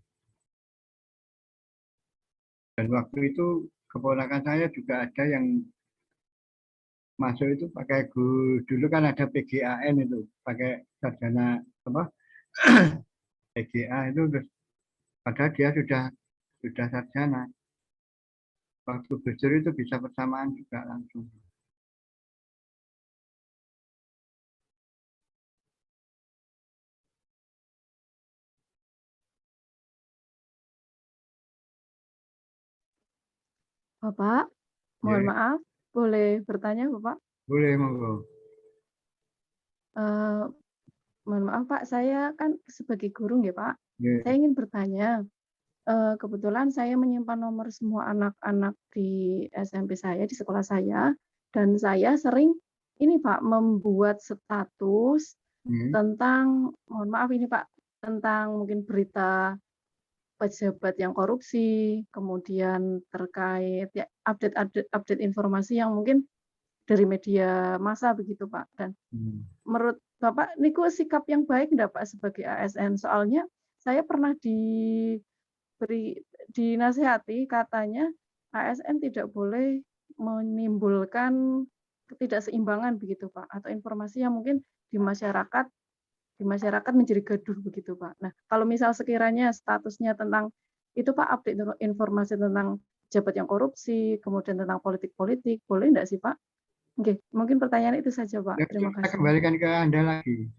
Dan waktu itu keponakan saya juga ada yang masuk itu pakai dulu kan ada PGAN itu, pakai sarjana PGA itu, terus padahal dia sudah sarjana. Waktu Gus Dur itu bisa bersamaan juga langsung. Bapak, mohon maaf, boleh bertanya, Bapak? Boleh, monggo. Mohon maaf, Pak, saya kan sebagai guru, ya, Pak. Saya ingin bertanya, kebetulan saya menyimpan nomor semua anak-anak di SMP saya, di sekolah saya, dan saya sering ini, Pak, membuat status tentang, mohon maaf ini, Pak, tentang mungkin berita pejabat yang korupsi, kemudian terkait ya update informasi yang mungkin dari media massa begitu, Pak. Dan menurut Bapak, niku sikap yang baik enggak, Pak, sebagai ASN? Soalnya saya pernah dinasihati katanya ASN tidak boleh menimbulkan ketidakseimbangan begitu, Pak, atau informasi yang mungkin di masyarakat menjadi gaduh begitu, Pak. Nah, kalau misal sekiranya statusnya tentang itu, Pak, update informasi tentang pejabat yang korupsi, kemudian tentang politik-politik, boleh enggak sih, Pak? Oke, mungkin pertanyaan itu saja, Pak. Terima kasih. Saya kembalikan ke Anda lagi.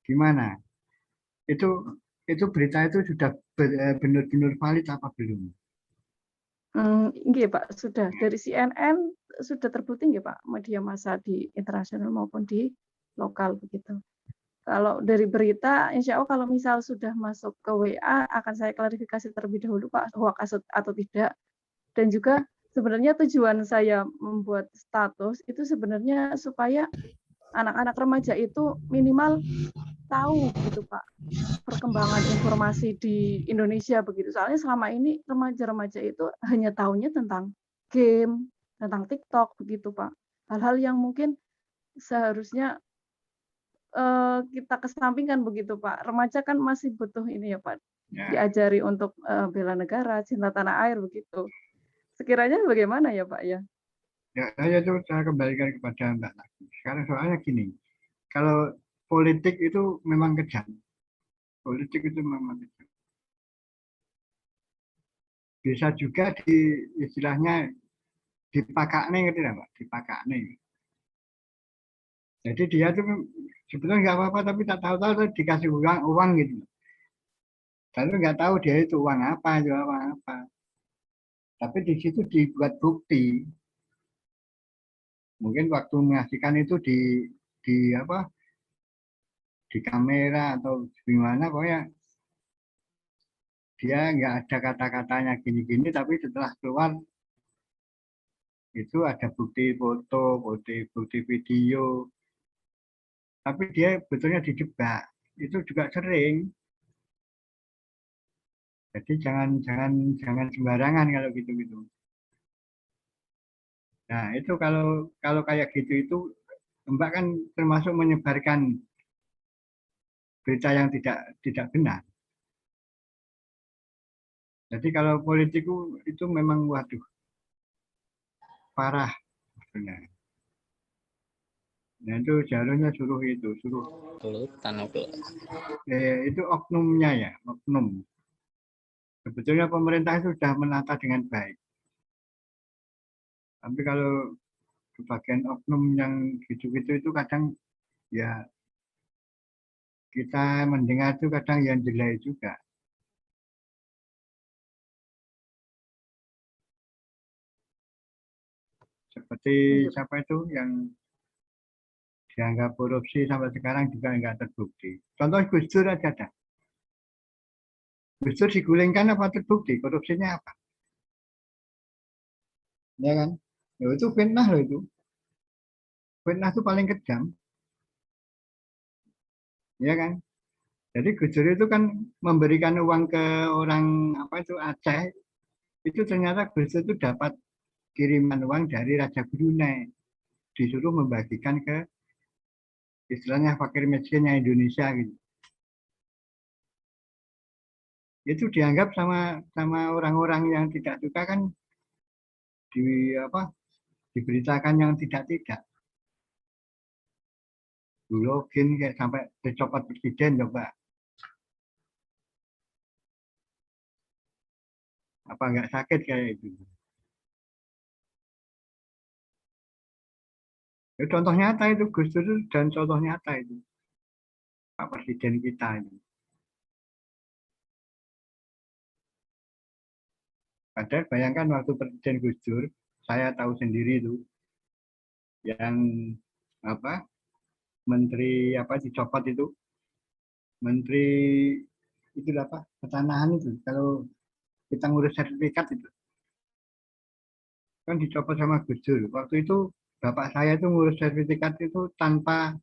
Gimana? itu berita itu sudah benar-benar valid apa belum? Nggih, Pak, sudah dari CNN sudah terbukti nggih, Pak, media massa di internasional maupun di lokal begitu. Kalau dari berita, insya Allah kalau misal sudah masuk ke WA akan saya klarifikasi terlebih dahulu, Pak, hoax atau tidak. Dan juga sebenarnya tujuan saya membuat status itu sebenarnya supaya anak-anak remaja itu minimal tahu gitu, Pak, perkembangan informasi di Indonesia begitu. Soalnya selama ini remaja-remaja itu hanya tahunya tentang game, tentang TikTok begitu, Pak. Hal-hal yang mungkin seharusnya kita kesampingkan begitu, Pak. Remaja kan masih butuh ini ya, Pak, diajari untuk bela negara, cinta tanah air begitu. Sekiranya bagaimana ya, Pak ya? Ya, saya itu saya kembalikan kepada Mbak lagi. Sekarang soalnya gini, kalau politik itu memang kejam. Politik itu memang kejam. Bisa juga istilahnya dipakakne gitu ya, Pak, dipakakne. Jadi dia tuh sebetulnya nggak apa-apa, tapi tak tahu-tahu dikasih uang gitu. Lalu nggak tahu dia itu uang apa, itu apa. Tapi di situ dibuat bukti. Mungkin waktu mengasihkan itu di kamera atau gimana, pokoknya dia nggak ada kata-katanya gini-gini, tapi setelah keluar itu ada bukti foto, bukti video. Tapi dia betulnya dijebak. Itu juga sering. Jadi jangan sembarangan kalau gitu-gitu. Nah, itu kalau kayak gitu itu Mbak kan termasuk menyebarkan berita yang tidak benar. Jadi kalau politiku itu memang waduh parah sebenarnya. Nah, itu seharusnya suruh itu oknumnya ya, oknum. Sebetulnya pemerintah itu sudah menata dengan baik. Tapi kalau sebagian oknum yang gitu-gitu itu kadang ya kita mendengar itu kadang yang jelek juga. Seperti siapa itu yang dianggap korupsi sampai sekarang juga nggak terbukti. Contoh Gus Dur aja ada. Gus Dur digulingkan apa terbukti? Korupsinya apa? Ya kan? Loh, itu fitnah loh itu. Fitnah itu paling kejam. Ya kan? Jadi Gus Dur itu kan memberikan uang ke orang Aceh. Itu ternyata Gus Dur itu dapat kiriman uang dari Raja Brunei. Disuruh membagikan ke istilahnya fakir miskinnya Indonesia gitu. Itu dianggap sama orang-orang yang tidak suka kan diberitakan yang tidak. Login kayak sampai dicopot presiden coba. Apa nggak sakit kayak itu? Ya, contoh nyata itu Gus Dur dan contoh nyata itu Pak Presiden kita itu. Padahal bayangkan waktu Presiden Gus Dur, saya tahu sendiri itu yang menteri dicopot itu, menteri itu pertanahan itu, kalau kita ngurus sertifikat itu kan dicopot sama Gus Dur. Waktu itu bapak saya itu ngurus sertifikat itu tanpa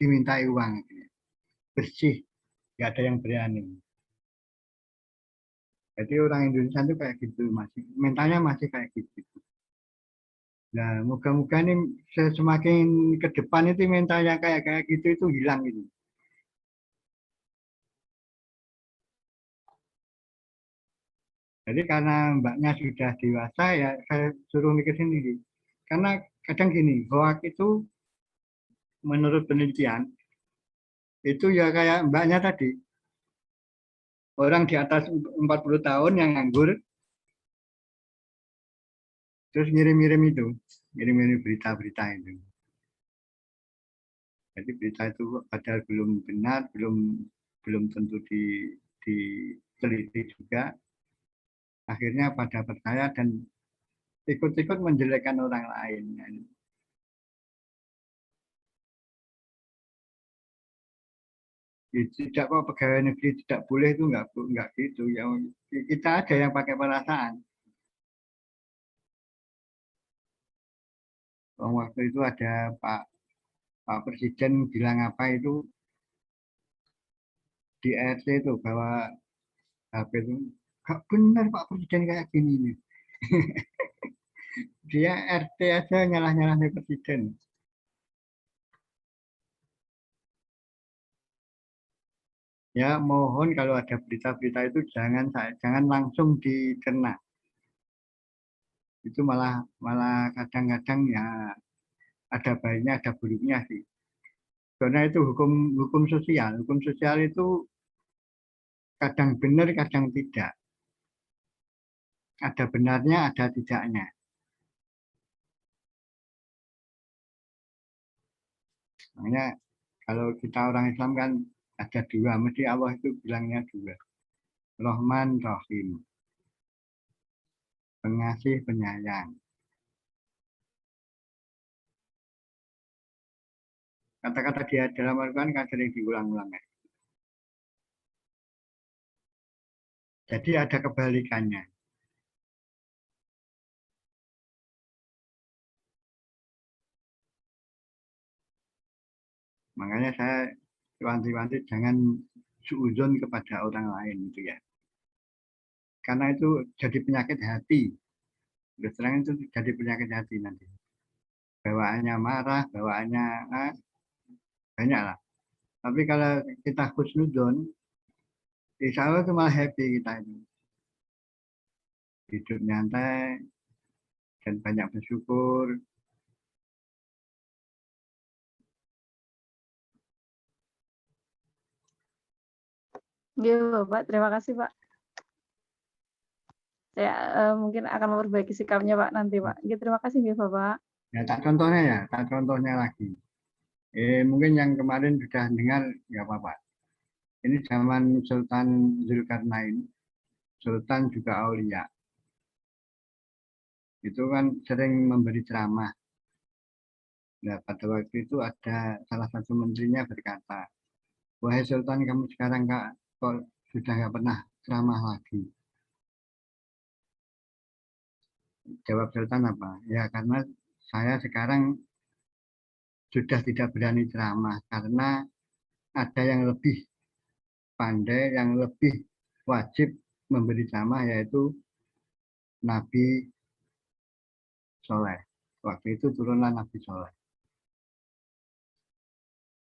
dimintai uang, bersih, nggak ada yang berani. Jadi orang Indonesia itu kayak gitu, masih mentalnya masih kayak gitu. Nah, moga-moga ini semakin ke depan itu mentalnya kayak gitu itu hilang gitu. Jadi karena mbaknya sudah dewasa ya saya suruh mikir sendiri. Karena kadang gini, hoax itu menurut penelitian itu ya kayak mbaknya tadi. Orang di atas 40 tahun yang nganggur terus ngirim-ngirim berita-berita itu. Jadi berita itu padahal belum benar, belum belum tentu diteliti juga. Akhirnya pada percaya dan ikut-ikut menjelekkan orang lain. Tidak kok pegawai negeri tidak boleh itu enggak gitu. Ya, kita ada yang pakai perasaan. Waktu itu ada Pak Presiden bilang apa itu di RT itu bahwa HP itu gak benar Pak Presiden kayak gini nih. Dia RT aja nyalah-nyalahin Presiden. Ya mohon kalau ada berita-berita itu jangan langsung dicerna. Itu malah kadang-kadang ya ada baiknya ada buruknya sih. Karena itu hukum sosial. Hukum sosial itu kadang benar, kadang tidak. Ada benarnya, ada tidaknya. Makanya kalau kita orang Islam kan ada dua, mesti Allah itu bilangnya dua. Rahman, Rahim. Pengasih, penyayang. Kata-kata dia dalam Al-Quran kan sering diulang-ulang. Jadi ada kebalikannya. Makanya saya wanti-wanti jangan suudzon kepada orang lain itu ya. Karena itu jadi penyakit hati. Terus terang itu jadi penyakit hati nanti. Bawaannya marah, bawaannya banyak lah. Tapi kalau kita husnudzon, insya Allah itu malah happy kita itu. Hidup nyantai dan banyak bersyukur. Iya, Bapak. Terima kasih, Pak. Saya mungkin akan memperbaiki sikapnya, Pak, nanti, Pak. Ya, terima kasih, ya, Bapak. Ya, tak contohnya lagi. Mungkin yang kemarin sudah dengar, ya apa-apa. Ini zaman Sultan Zulkarnain, Sultan juga Aulia. Itu kan sering memberi ceramah. Nah, pada waktu itu ada salah satu menterinya berkata, wahai Sultan, kamu sekarang kok sudah nggak pernah ceramah lagi. Jawab Sultan apa? Ya karena saya sekarang sudah tidak berani ceramah karena ada yang lebih pandai, yang lebih wajib memberi ceramah yaitu Nabi Soleh. Waktu itu turunlah Nabi Soleh.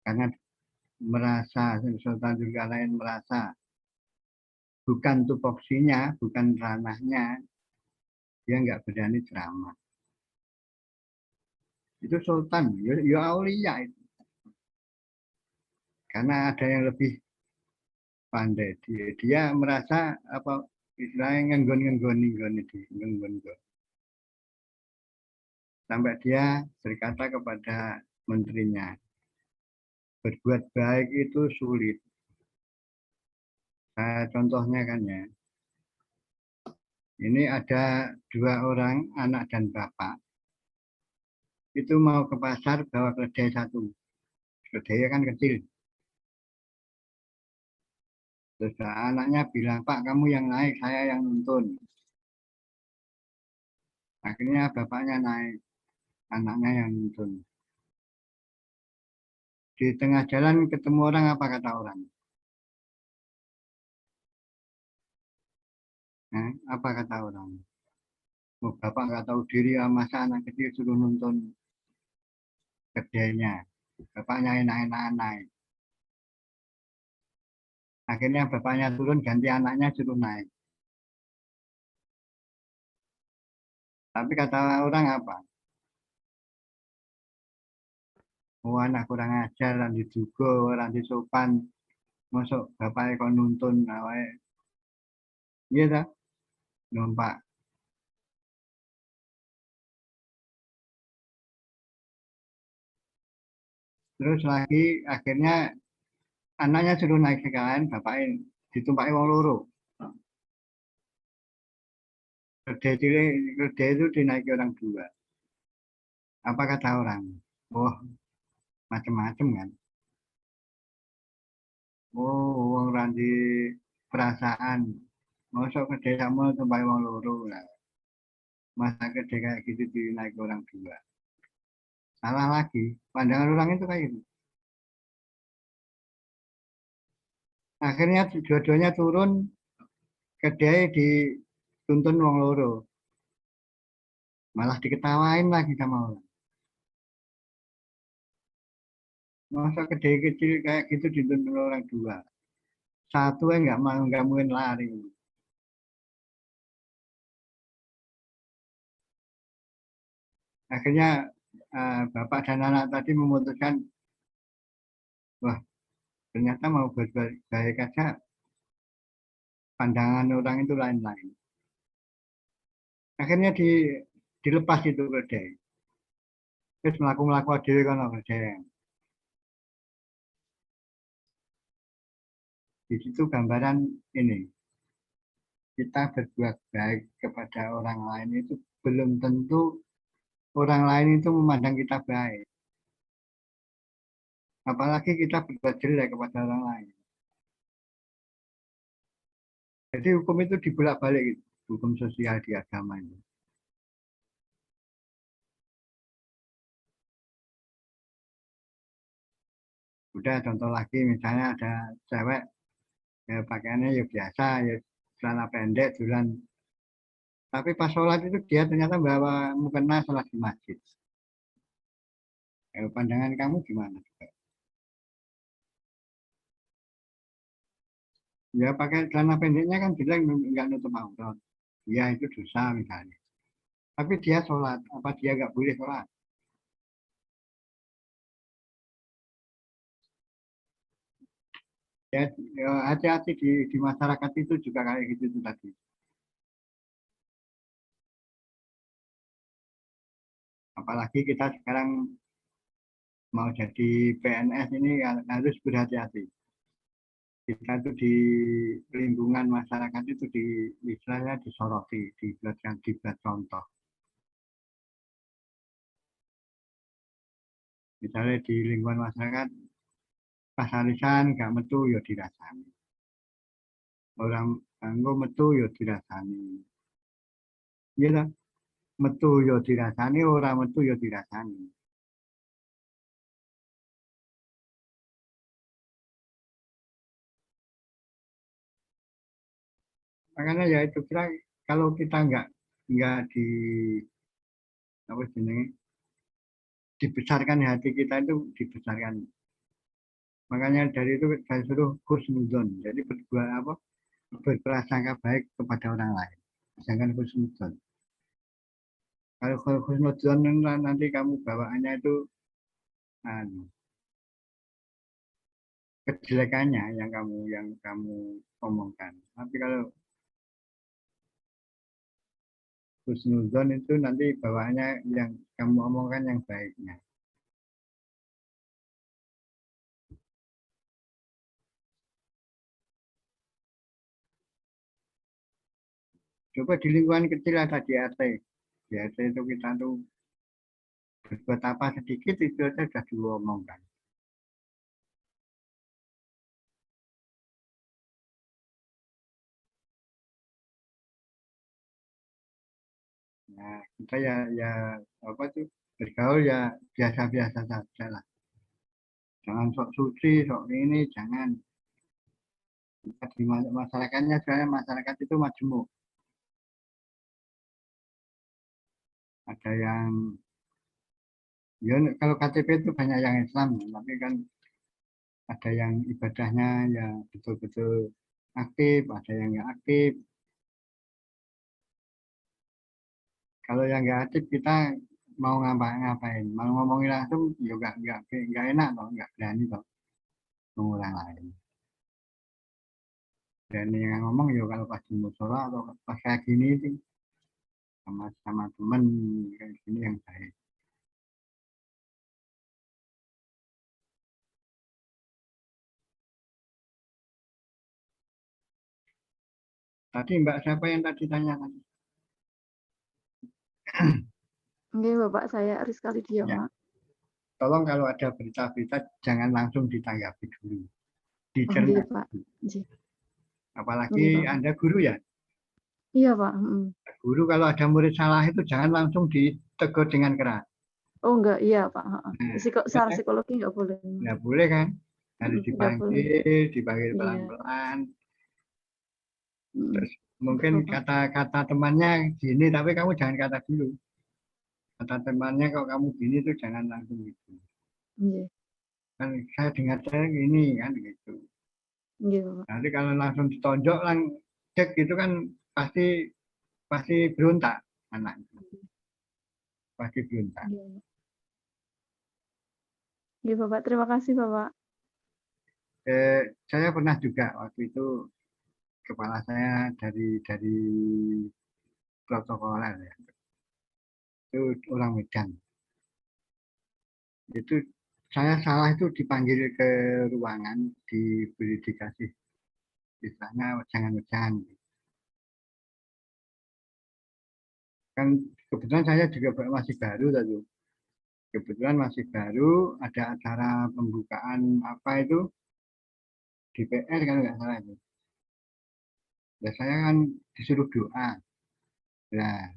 Karena merasa, Sultan Zulkarnain merasa bukan tupoksinya, bukan ranahnya, dia nggak berani ceramah. Itu Sultan, ya aulia itu. Karena ada yang lebih pandai. Dia merasa apa istilahnya ngenggon. Sampai dia berkata kepada menterinya, berbuat baik itu sulit. Contohnya kan ya, ini ada dua orang, anak dan bapak. Itu mau ke pasar bawa keledai satu. Keledai kan kecil. Terus anaknya bilang, Pak kamu yang naik, saya yang nuntun. Akhirnya bapaknya naik, anaknya yang nuntun. Di tengah jalan ketemu orang, apa kata orang? Apa kata orang? Oh, bapak nggak tahu diri, masa anak kecil suruh nuntun keledainya. Bapaknya enak-enakan naik. Akhirnya bapaknya turun, ganti anaknya suruh naik. Tapi kata orang apa? Oh anak kurang ajar, orang diduga, orang disopan. Masuk bapaknya kok nuntun. Iya tak? Numpak. Terus lagi akhirnya anaknya suruh naik sekalian, bapaknya ditumpaki wong loro. Keledai itu dinaiki orang dua. Apa kata orang? Oh, macam-macam kan. Oh, wong randi perasaan. Masuk keledai sama tumpaki wong loro. Nah, masa keledai kayak gitu dinaiki orang dua. Salah lagi. Pandangan orang itu kayak gitu. Akhirnya dua-duanya turun, keledai dituntun wong loro. Malah diketawain lagi sama orang. Masa keledai kecil kayak gitu dituntun orang dua. Satu yang nggak mungkin lari. Akhirnya bapak dan anak tadi memutuskan, wah ternyata mau baik aja, pandangan orang itu lain-lain. Akhirnya dilepas itu keledai. Terus melaku dhewe kono keledai. Di situ gambaran ini. Kita berbuat baik kepada orang lain itu belum tentu orang lain itu memandang kita baik. Apalagi kita berbuat jelek kepada orang lain. Jadi hukum itu dibolak-balik, gitu. Hukum sosial di agama itu. Udah contoh lagi, misalnya ada cewek, ya pakaiannya ya biasa, ya celana pendek, jualan. Tapi pas sholat itu dia ternyata bawa mukena sholat di masjid. Pandangan kamu gimana? Ya pakai celana pendeknya kan bilang nggak nutup aurat. Ya itu dosa misalnya. Tapi dia sholat, apa dia nggak boleh sholat? Ya, hati-hati di masyarakat itu juga kayak gitu itu tadi. Apalagi kita sekarang mau jadi PNS ini harus berhati-hati. Kita itu di lingkungan masyarakat itu istilahnya disoroti, dibuat contoh. Misalnya di lingkungan masyarakat, pas arisan gak metu ya dirasani. Orang anggo metu ya dirasani. Iya lah, metu ya dirasani, orang metu ya dirasani. Makanya ya itu kira kalau kita nggak di apa jenenge dibesarkan hati kita itu dibesarkan. Makanya dari itu saya suruh husnudzon. Jadi berprasangka baik kepada orang lain. Jangan husnudzon. Kalau husnudzon nanti kamu bawaannya itu kejelekannya yang kamu omongkan. Tapi kalau husnudzon itu nanti bawaannya yang kamu omongkan yang baiknya. Coba di lingkungan kecil ada di RT. Di RT itu kita tuh berbuat apa sedikit itu aja sudah diomongkan. Nah, kita ya apa tuh bergaul ya biasa-biasa saja lah. Jangan sok suci, sok ini, jangan. Kita di masyarakatnya sebenarnya masyarakat itu majemuk. Ada yang ya kalau KTP itu banyak yang Islam, tapi kan ada yang ibadahnya ya betul-betul aktif, ada yang nggak aktif. Kalau yang nggak aktif kita mau ngapain, mau ngomongin langsung juga nggak enak loh, nggak berani loh orang lain. Dan yang ngomong ya kalau pas di musola atau pas kayak gini sih sama teman kayak gini yang baik. Tadi Mbak siapa yang tadi tanya tadi? Nggih, Bapak, saya Rizka Lydia, Ya. Pak. Tolong kalau ada berita-berita jangan langsung ditanggapi dulu, Nggih, dicerna Pak. dulu. Nggih. Apalagi Nggih, Bapak. Anda guru ya. Iya, Pak. Guru kalau ada murid salah itu jangan langsung ditegur dengan keras. Oh, enggak, iya, Pak. Heeh. Nah, Secara kan? psikologi enggak boleh. Nggak boleh kan? Harus Enggak boleh. dipanggil Iya. pelan-pelan. Mm. Terus Betul, mungkin Pak. kata-kata temannya gini, tapi kamu jangan kata dulu. Kata temannya kalau kamu gini tuh jangan langsung gitu. Iya. Kan saya dengar gini kan gitu. Iya, Bapak. Nanti kalau langsung ditonjok cek gitu kan pasti berontak anak. Pasti berontak. Iya. Iya, Bapak. Terima kasih, Bapak. Saya pernah juga waktu itu kepala saya dari protokoler ya. Itu orang Medan. Itu saya salah itu dipanggil ke ruangan, dikasih istilahnya jangan-jangan. Kan kebetulan saya juga masih baru tadi. Kebetulan masih baru, ada acara pembukaan apa itu DPR kalau nggak salah itu. Ya saya kan disuruh doa. Nah,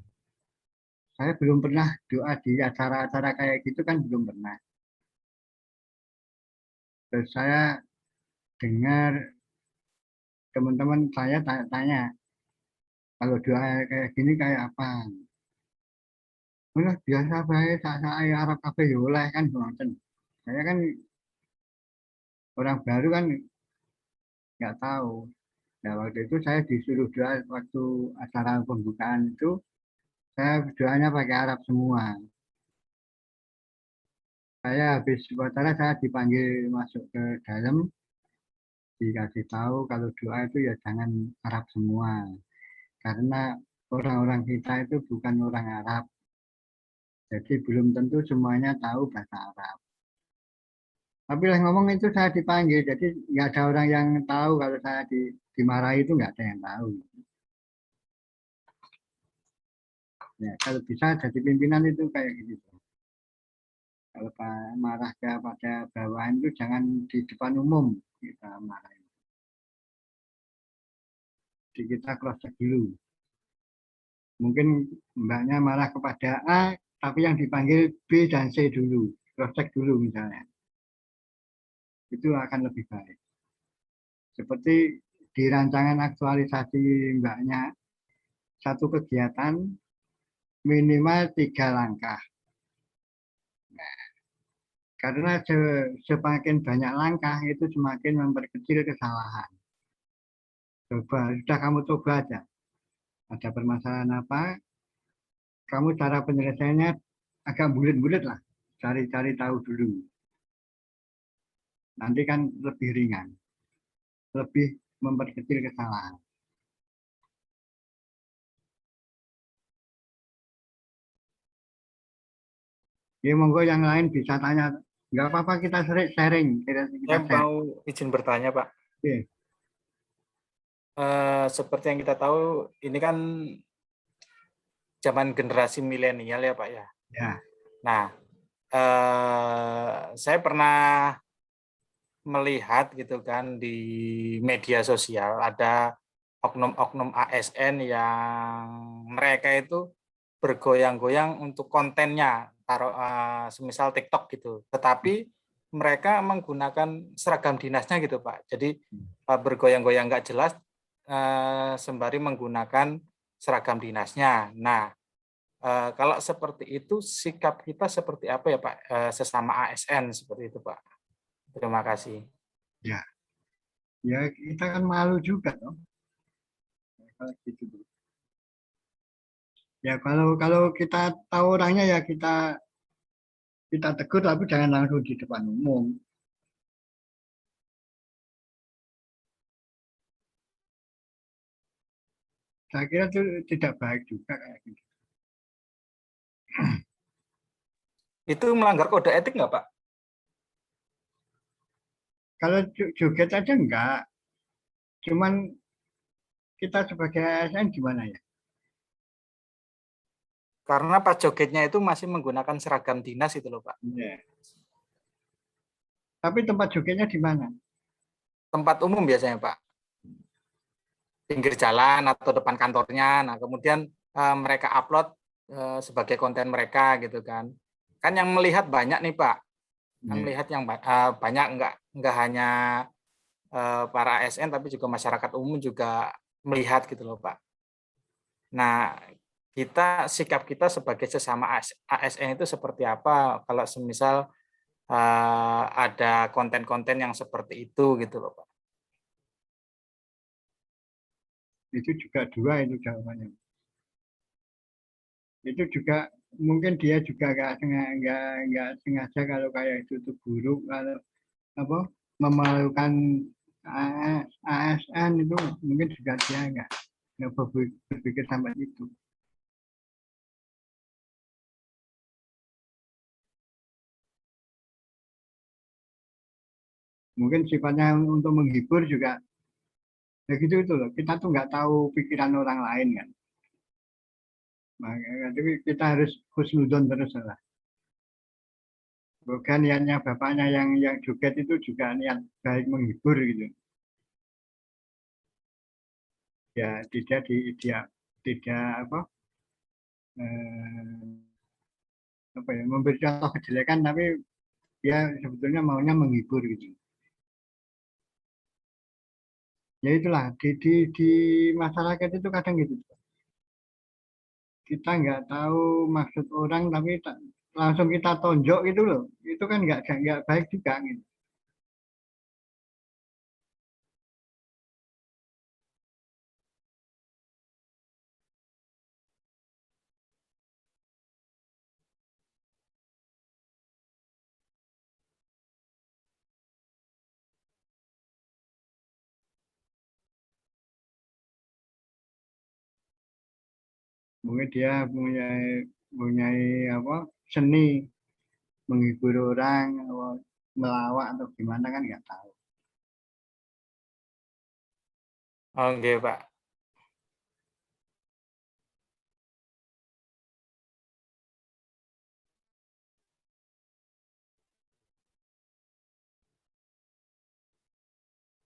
saya belum pernah doa di acara-acara kayak gitu kan belum pernah. Terus saya dengar teman-teman saya tanya, kalau doa kayak gini kayak apa? Udah biasa baik, saya Arab kafe oleh kan ngoten. Saya kan orang baru kan nggak tahu. Nah waktu itu saya disuruh doa waktu acara pembukaan itu, saya doanya pakai Arab semua. Saya habis acara saya dipanggil masuk ke dalam, dikasih tahu kalau doa itu ya jangan Arab semua. Karena orang-orang kita itu bukan orang Arab. Jadi belum tentu semuanya tahu bahasa Arab. Tapi lah ngomong itu saya dipanggil, jadi nggak ada orang yang tahu kalau saya dimarahi itu nggak ada yang tahu. Ya, kalau bisa jadi pimpinan itu kayak gitu. Kalau marah pada bawahan itu jangan di depan umum kita marahin. Jadi kita cross check dulu. Mungkin mbaknya marah kepada A, tapi yang dipanggil B dan C dulu. Cross check dulu misalnya. Itu akan lebih baik. Seperti di rancangan aktualisasi mbaknya, satu kegiatan minimal 3 langkah. Nah, karena semakin banyak langkah itu semakin memperkecil kesalahan. Coba, sudah kamu coba aja. Ada permasalahan apa, kamu cara penyelesaiannya agak bulat-bulat lah. Cari-cari tahu dulu. Nanti kan lebih ringan. Lebih memperkecil kesalahan. Ya monggo yang lain bisa tanya. Nggak apa-apa kita sharing. Saya mau izin bertanya, Pak. Oke. Seperti yang kita tahu, ini kan zaman generasi milenial ya, Pak ya. Ya. Nah, saya pernah melihat gitu kan di media sosial ada oknum-oknum ASN yang mereka itu bergoyang-goyang untuk kontennya, taruh semisal TikTok gitu. Tetapi mereka menggunakan seragam dinasnya gitu, Pak. Jadi bergoyang-goyang nggak jelas sembari menggunakan seragam dinasnya. Nah, kalau seperti itu sikap kita seperti apa ya, Pak? Sesama ASN seperti itu, Pak. Terima kasih. Ya, ya kita kan malu juga dong. Gitu. Ya kalau kita tahu orangnya ya kita tegur, tapi jangan langsung di depan umum. Saya kira itu tidak baik juga kayak gitu. Itu melanggar kode etik nggak, Pak? Kalau joget aja enggak. Cuman kita sebagai ASN gimana ya? Karena Pak Jogetnya itu masih menggunakan seragam dinas itu loh Pak. Iya. Tapi tempat jogetnya di mana? Tempat umum biasanya Pak. Pinggir jalan atau depan kantornya. Nah kemudian mereka upload sebagai konten mereka gitu kan. Kan yang melihat banyak nih Pak. Kan melihat yang banyak enggak hanya para ASN tapi juga masyarakat umum juga melihat gitu loh Pak. Nah, sikap kita sebagai sesama ASN itu seperti apa kalau semisal ada konten-konten yang seperti itu gitu loh Pak. Itu juga dua itu jawabannya. Itu juga mungkin dia juga nggak sengaja kalau kayak itu tuh buruk, kalau apa memalukan ASN itu mungkin juga dia nggak berpikir sampai itu. Mungkin sifatnya untuk menghibur juga ya gitu itu loh, kita tuh nggak tahu pikiran orang lain kan. Makanya kita harus husnuzon terus lah. Bukan niatnya bapaknya yang joget itu juga niat baik menghibur gitu. Ya tidak apa ya memberi contoh kejelekan, tapi dia sebetulnya maunya menghibur gitu. Ya itulah di masyarakat itu kadang gitu. Kita nggak tahu maksud orang tapi langsung kita tonjok gitu loh. Itu kan nggak baik juga gitu. Mungkin dia punya apa seni menghibur orang, melawak atau gimana kan nggak tahu. Oke Pak.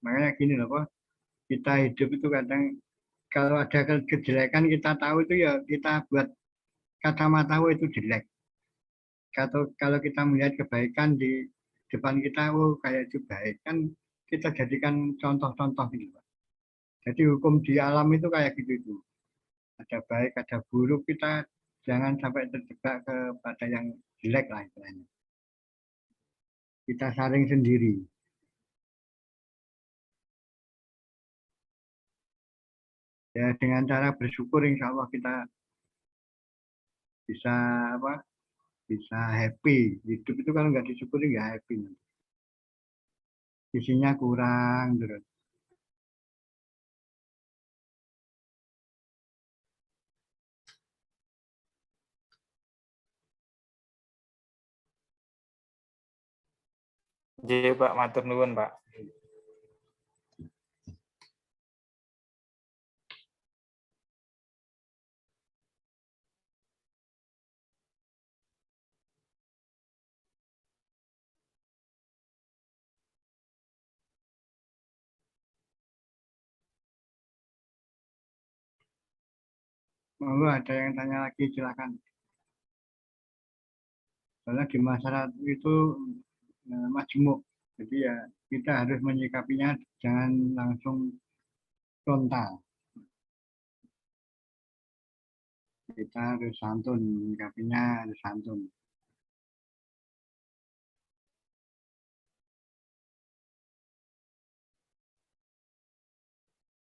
Makanya gini loh Pak, kita hidup itu kadang kalau ada kejelekan kita tahu itu ya kita buat kacamata itu jelek. Kalau kita melihat kebaikan di depan kita, oh kayak itu baik, kan kita jadikan contoh-contoh gitu Pak. Jadi hukum di alam itu kayak gitu itu. Ada baik, ada buruk, kita jangan sampai terjebak kepada yang jelek lah istilahnya. Kita saring sendiri. Ya dengan cara bersyukur insya Allah kita bisa bisa happy. Hidup itu kalau nggak disyukuri nggak happy. Isinya kurang terus. Jadi Pak, matur nuwun Pak. Monggo ada yang tanya lagi silakan. Karena di masyarakat itu majemuk, jadi ya kita harus menyikapinya jangan langsung frontal. Kita harus santun, menyikapinya harus santun.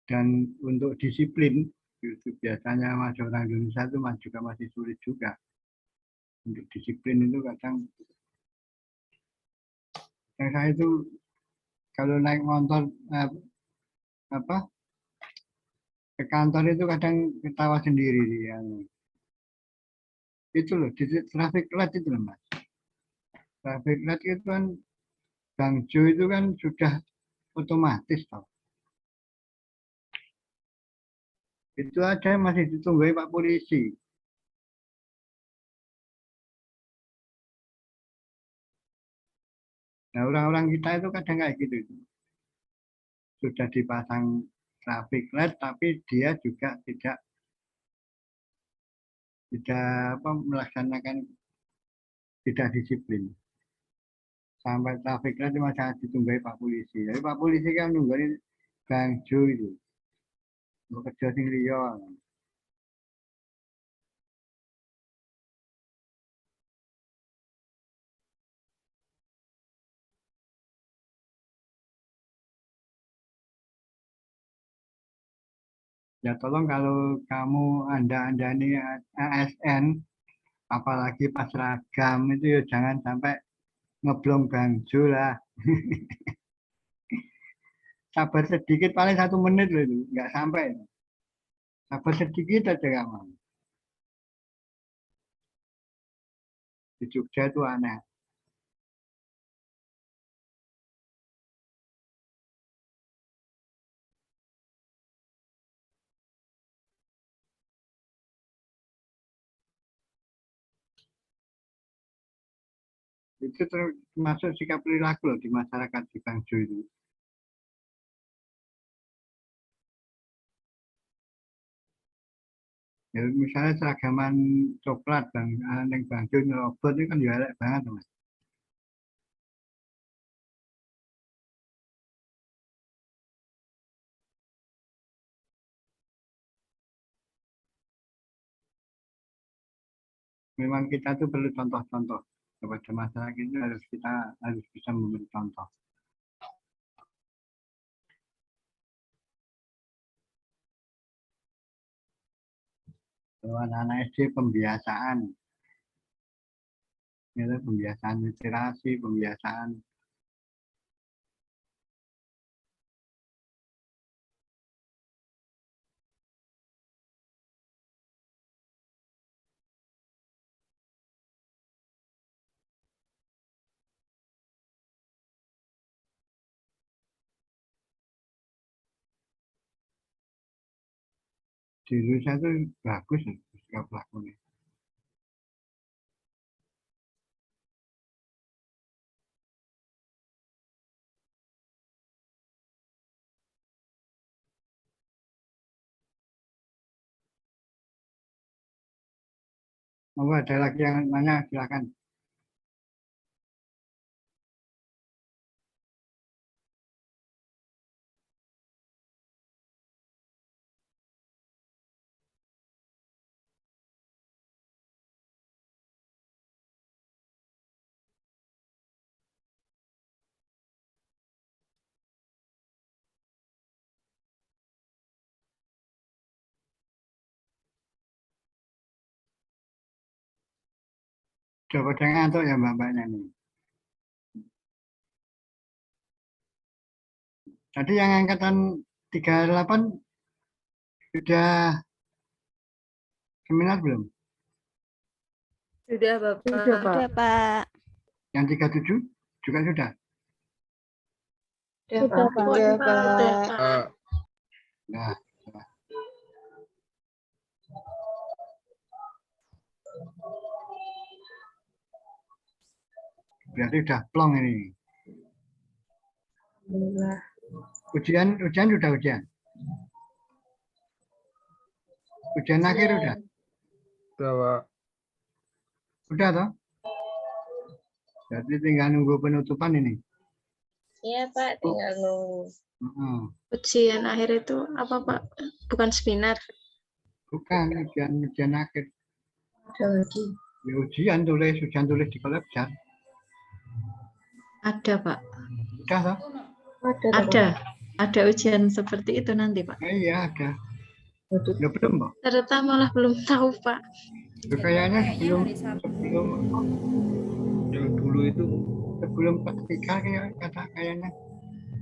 Dan untuk disiplin, itu biasanya orang Indonesia itu juga masih sulit juga. Untuk disiplin itu kadang saya itu kalau naik motor ke kantor itu kadang ketawa sendiri yang itu loh di traffic light itu loh Mas. Traffic light itu kan Bangjo itu kan sudah otomatis toh. Itu aja masih ditunggu Pak Polisi. Nah, orang-orang kita itu kadang kayak gitu. Sudah dipasang traffic light, tapi dia juga tidak melaksanakan, tidak disiplin. Sampai traffic light itu masih ditunggu Pak Polisi. Jadi Pak Polisi kan nungguin gangju itu. Bekerja sing liya. Ya tolong kalau Anda ini ASN, apalagi pas seragam itu ya jangan sampai ngeblong gangju lah. Sabar sedikit, paling 1 menit loh itu, nggak sampai. Sabar sedikit aja kamu. Di Jogja itu aneh. Itu termasuk sikap perilaku loh di masyarakat di Bangjo itu. Ya, misalnya seragaman coklat yang Bangjo nyerobot itu kan ya elek banget Mas. Memang kita tuh perlu contoh-contoh kepada masyarakat, itu kita harus bisa memberi contoh. Kalau anak-anak SD pembiasaan, itu pembiasaan literasi, pembiasaan di Indonesia itu bagus ya, sikap lakunya. Mau ada lagi yang nanya, silakan. Coba pada ngantuk ya mbak-mbaknya nih. Tadi yang angkatan 38 sudah seminar belum? Sudah, Bapak. Sudah, Pak. Yang 37 juga sudah? Sudah, Pak. Sudah, Pak. Nah, berarti udah plong ini. Ujian sudah ujian. Ujian akhir udah. Sudah, Pak. Udah toh? Berarti tinggal nunggu penutupan ini. Iya, Pak, tinggal nunggu. Ujian akhir itu apa, Pak? Bukan seminar. Bukan ujian akhir. Ada lagi. Ya, ujian tulis di kolektor. Ada, Pak. Udah toh? Ada ujian seperti itu nanti, Pak. Iya, ada. Ya belum, Pak. Ternyata malah belum tahu, Pak. Kayaknya sebelum yang dulu itu sebelum praktikal kayaknya.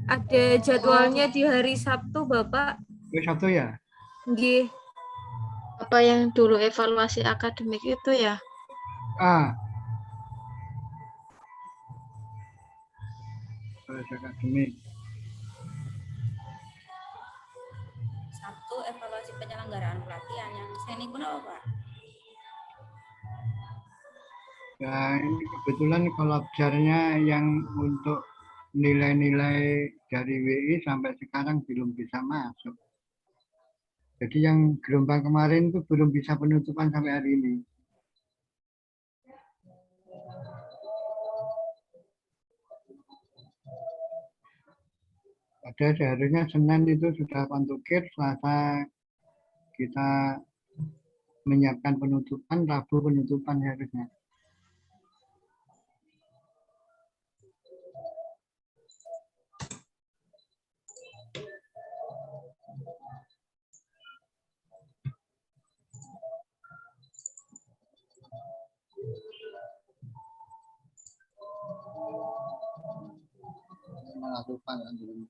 Ada jadwalnya di hari Sabtu, Bapak. Hari Sabtu ya? Nggih. Apa yang dulu evaluasi akademik itu ya? Evaluasi akademik. Sabtu evaluasi penyelenggaraan pelatihan. Yang saya ini apa, Pak? Ya, ini kebetulan kolabjarnya yang untuk nilai-nilai dari WI sampai sekarang belum bisa masuk. Jadi yang gelombang kemarin itu belum bisa penutupan sampai hari ini. Padahal seharusnya Senin itu sudah kontukir, Selasa kita menyiapkan penutupan, Rabu penutupan harusnya. Malah lupa kan dulu.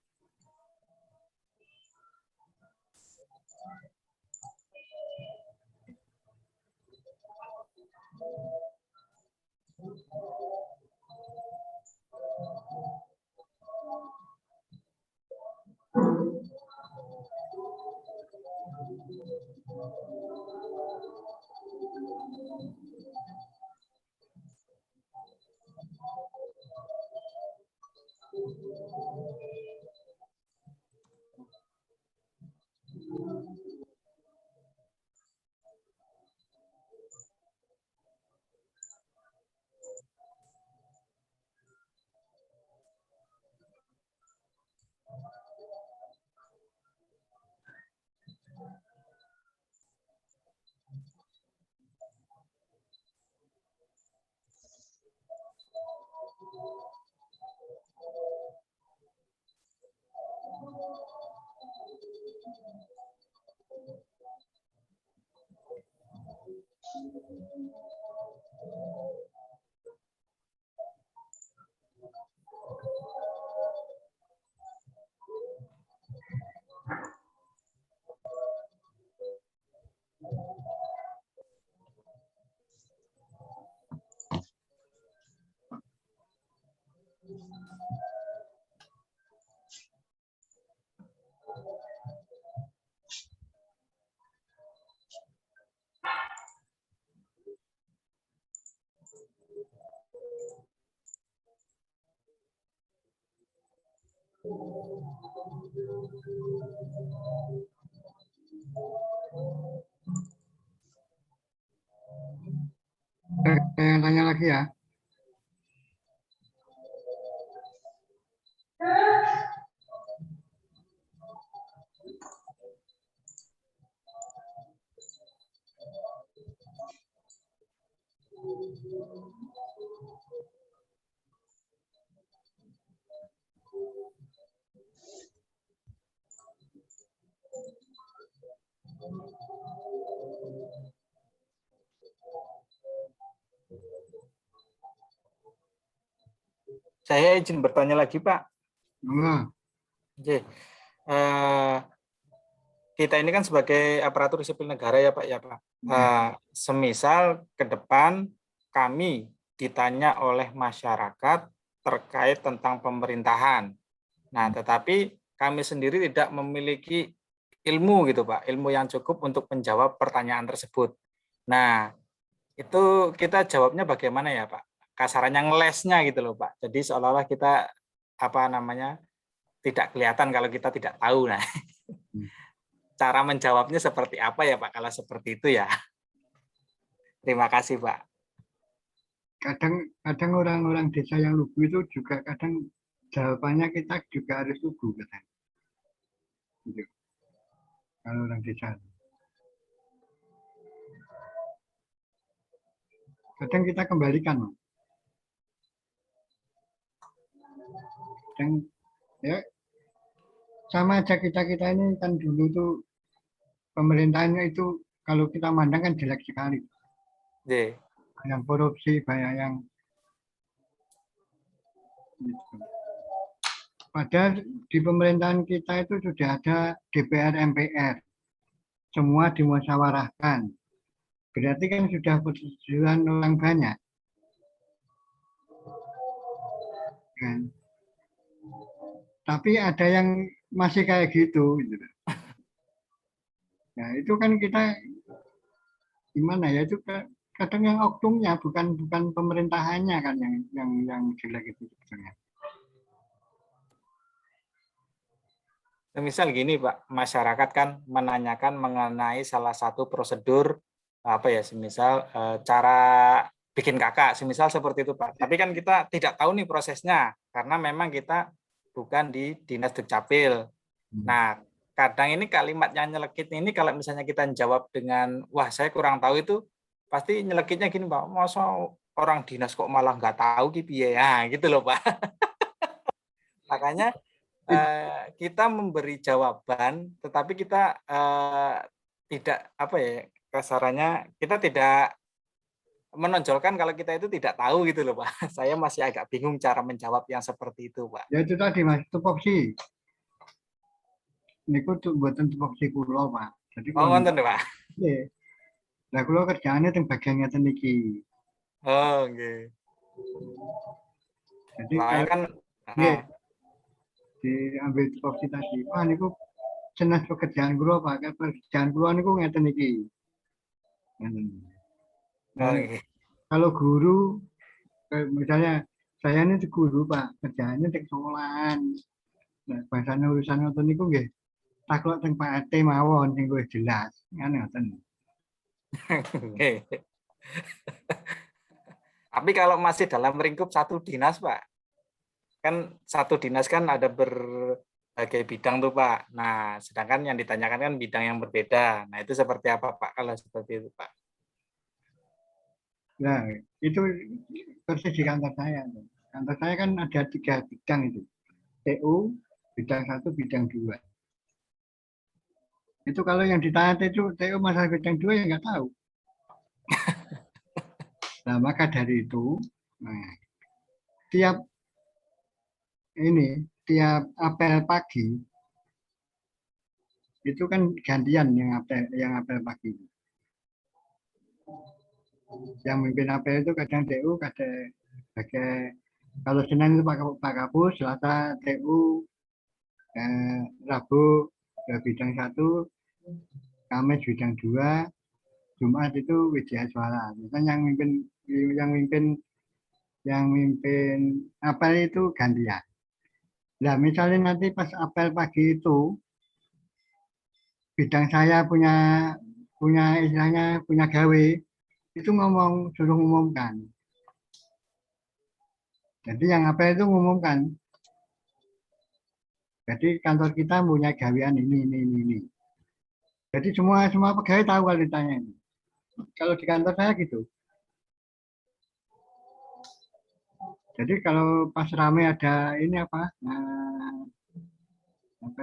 Saya tanya lagi ya. Saya izin bertanya lagi, Pak. Oke. Kita ini kan sebagai aparatur sipil negara ya Pak ya Pak. Semisal ke depan kami ditanya oleh masyarakat terkait tentang pemerintahan. Nah, tetapi kami sendiri tidak memiliki ilmu gitu Pak, ilmu yang cukup untuk menjawab pertanyaan tersebut. Nah, itu kita jawabnya bagaimana ya Pak? Kasarannya ngelesnya gitu loh Pak. Jadi seolah-olah kita tidak kelihatan kalau kita tidak tahu. Nah, cara menjawabnya seperti apa ya Pak kalau seperti itu ya? Terima kasih Pak. Kadang orang-orang desa yang lugu itu juga kadang jawabannya kita juga harus lugu kadang. Gitu. Kalau orang desa. Kadang kita kembalikan. Kadang ya sama aja kita ini kan dulu tuh pemerintahannya itu kalau kita mandang kan jelek sekali. Yang korupsi, banyak yang gitu. Padahal di pemerintahan kita itu sudah ada DPR MPR. Semua dimusyawarahkan. Berarti kan sudah persetujuan orang banyak. Kan? Tapi ada yang masih kayak gitu. Nah, itu kan kita gimana ya, itu kadang yang oknumnya bukan pemerintahannya kan yang jelek itu sebetulnya. Misal gini Pak, masyarakat kan menanyakan mengenai salah satu prosedur apa ya, semisal cara bikin kakak, semisal seperti itu Pak. Tapi kan kita tidak tahu nih prosesnya karena memang kita bukan di Dinas Dukcapil. Nah, kadang ini kalimat yang nyelekit ini kalau misalnya kita jawab dengan wah saya kurang tahu, itu pasti nyelekitnya gini Pak, masa orang dinas kok malah nggak tahu gitu ya, gitu loh Pak. Makanya kita memberi jawaban, tetapi kita tidak apa ya, kasarannya kita tidak menonjolkan kalau kita itu tidak tahu gitu loh Pak. Saya masih agak bingung cara menjawab yang seperti itu Pak. Ya itu tadi Mas, tupoksi. Niku tuh buatan tupoksi kulo Pak. Jadi oh ngonten Pak. Nggih. Lah kulo kerjaannya teng bagian ngeten iki. Oh nggih. Jadi kan nggih. Diambil tupoksi tadi. Wah niku jelas pekerjaan kulo Pak. Pekerjaan kulo niku ngeten iki. Nah, kalau guru, misalnya saya ini guru Pak, kerjaannya di sekolahan. Nah, bahasanya urusan ngoten niku nggih takluk teng Pak Ate mawon sing luwih jelas. Ngene ngoten. Tapi kalau masih dalam lingkup satu dinas Pak, kan satu dinas kan ada berbagai bidang tuh Pak. Nah, sedangkan yang ditanyakan kan bidang yang berbeda. Nah, itu seperti apa Pak kalau seperti itu Pak? Nah, itu persis di kantor saya. Kantor saya kan ada 3 bidang itu. TU, bidang 1, bidang 2. Itu kalau yang ditanya itu TU masalah bidang 2 ya nggak tahu. Nah, maka dari itu, nah, tiap apel pagi, itu kan gantian yang apel pagi. Yang mimpin apel itu kadang TU, kadang kalau Senin itu Pak Kapus, Selasa TU, Rabu bidang 1, Kamis bidang 2, Jumat itu Widya Suara. Misalnya yang mimpin apel itu gantian. Nah, misalnya nanti pas apel pagi itu bidang saya punya istilahnya punya gawe, itu suruh ngumumkan. Jadi yang apel itu ngumumkan. Jadi kantor kita punya gawean ini. Jadi semua pegawai tahu kalau ditanya ini. Kalau di kantor saya gitu. Jadi kalau pas rame ada ini apa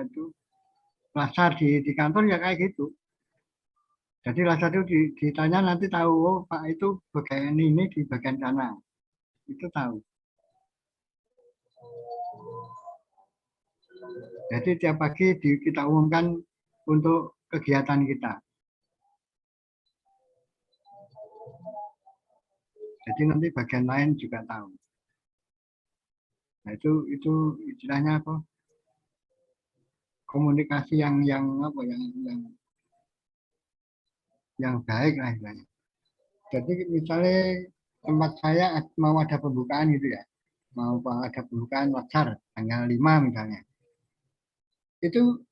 itu lasar di kantor ya kayak gitu. Jadi lasar itu ditanya nanti tahu, oh Pak itu bagian ini di bagian sana. Itu tahu. Jadi tiap pagi kita umumkan untuk kegiatan kita. Jadi nanti bagian lain juga tahu. Nah itu istilahnya apa? Komunikasi yang baik lah istilahnya. Jadi misalnya tempat saya mau ada pembukaan gitu ya, mau ada pembukaan Wajar tanggal 5 misalnya, itu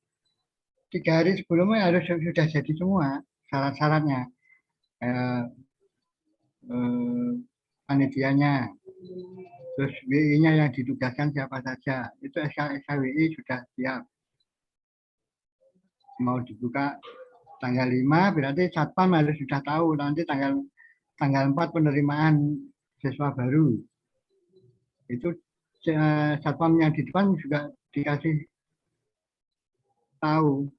3 hari sebelumnya harus sudah jadi semua syarat-syaratnya, panitianya, terus WI-nya yang ditugaskan siapa saja, itu SKWI sudah siap. Mau dibuka tanggal 5 berarti Satpam harus sudah tahu nanti tanggal 4 penerimaan siswa baru. Itu Satpam yang di depan juga dikasih tahu.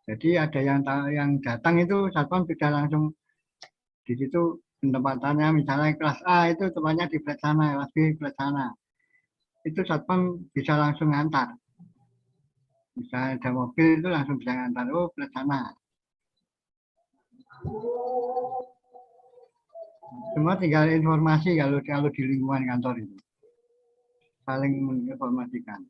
Jadi ada yang datang itu Satpam sudah langsung di situ penempatannya, misalnya kelas A itu tempatnya di flat sana, kelas B flat sana. Itu Satpam bisa langsung ngantar. Misalnya ada mobil itu langsung bisa ngantar, oh flat sana. Semua tinggal informasi kalau di lingkungan kantor itu. Saling menginformasikan.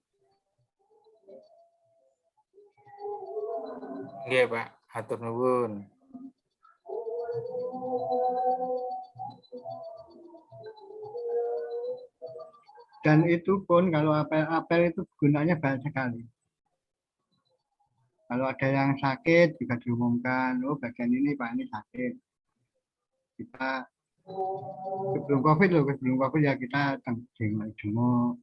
Nggih, Pak. Hatur nuwun. Dan itu pun kalau apel itu gunanya banyak sekali. Kalau ada yang sakit juga diumumkan, oh bagian ini Pak ini sakit. Kita sebelum COVID ya kita jenguk.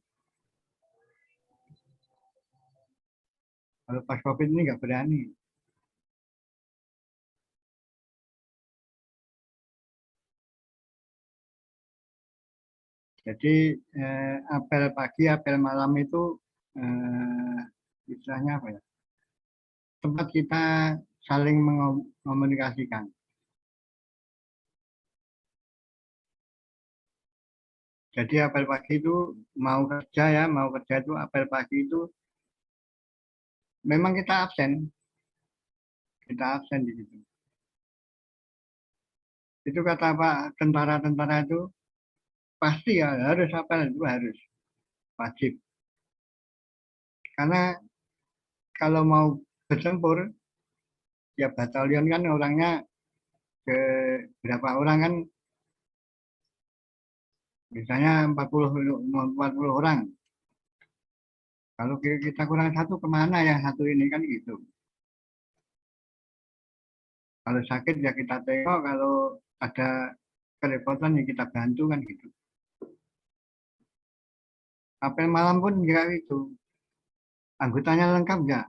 Kalau pas COVID ini nggak berani. Jadi apel pagi, apel malam itu istilahnya apa ya? Tempat kita saling mengomunikasikan. Jadi apel pagi itu mau kerja itu apel pagi itu memang kita absen di situ. Itu kata Pak tentara-tentara itu pasti ya harus apel, itu harus wajib. Karena kalau mau bertempur ya batalion kan orangnya ke berapa orang kan, misalnya 40 orang. Kalau kita kurang satu kemana yang satu ini kan gitu. Kalau sakit ya kita tengok, kalau ada kerepotan ya kita bantu kan gitu. Apel malam pun juga itu. Anggotanya lengkap nggak?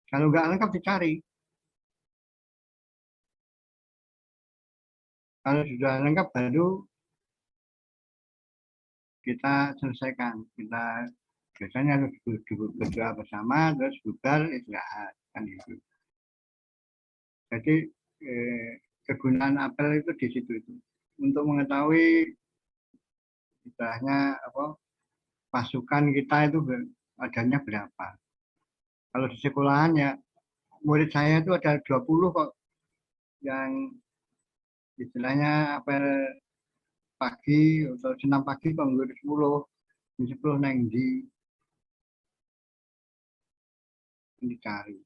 Kalau nggak lengkap dicari. Kalau sudah lengkap baru kita selesaikan. Kita biasanya harus berdoa bersama, terus bubar istirahat kan gitu. Jadi kegunaan apel itu di situ itu untuk mengetahui istilahnya apa pasukan kita itu adanya berapa. Kalau di sekolahan ya murid saya itu ada 20 kok yang istilahnya apel pagi atau senam pagi kok nggak 10 neng dicari.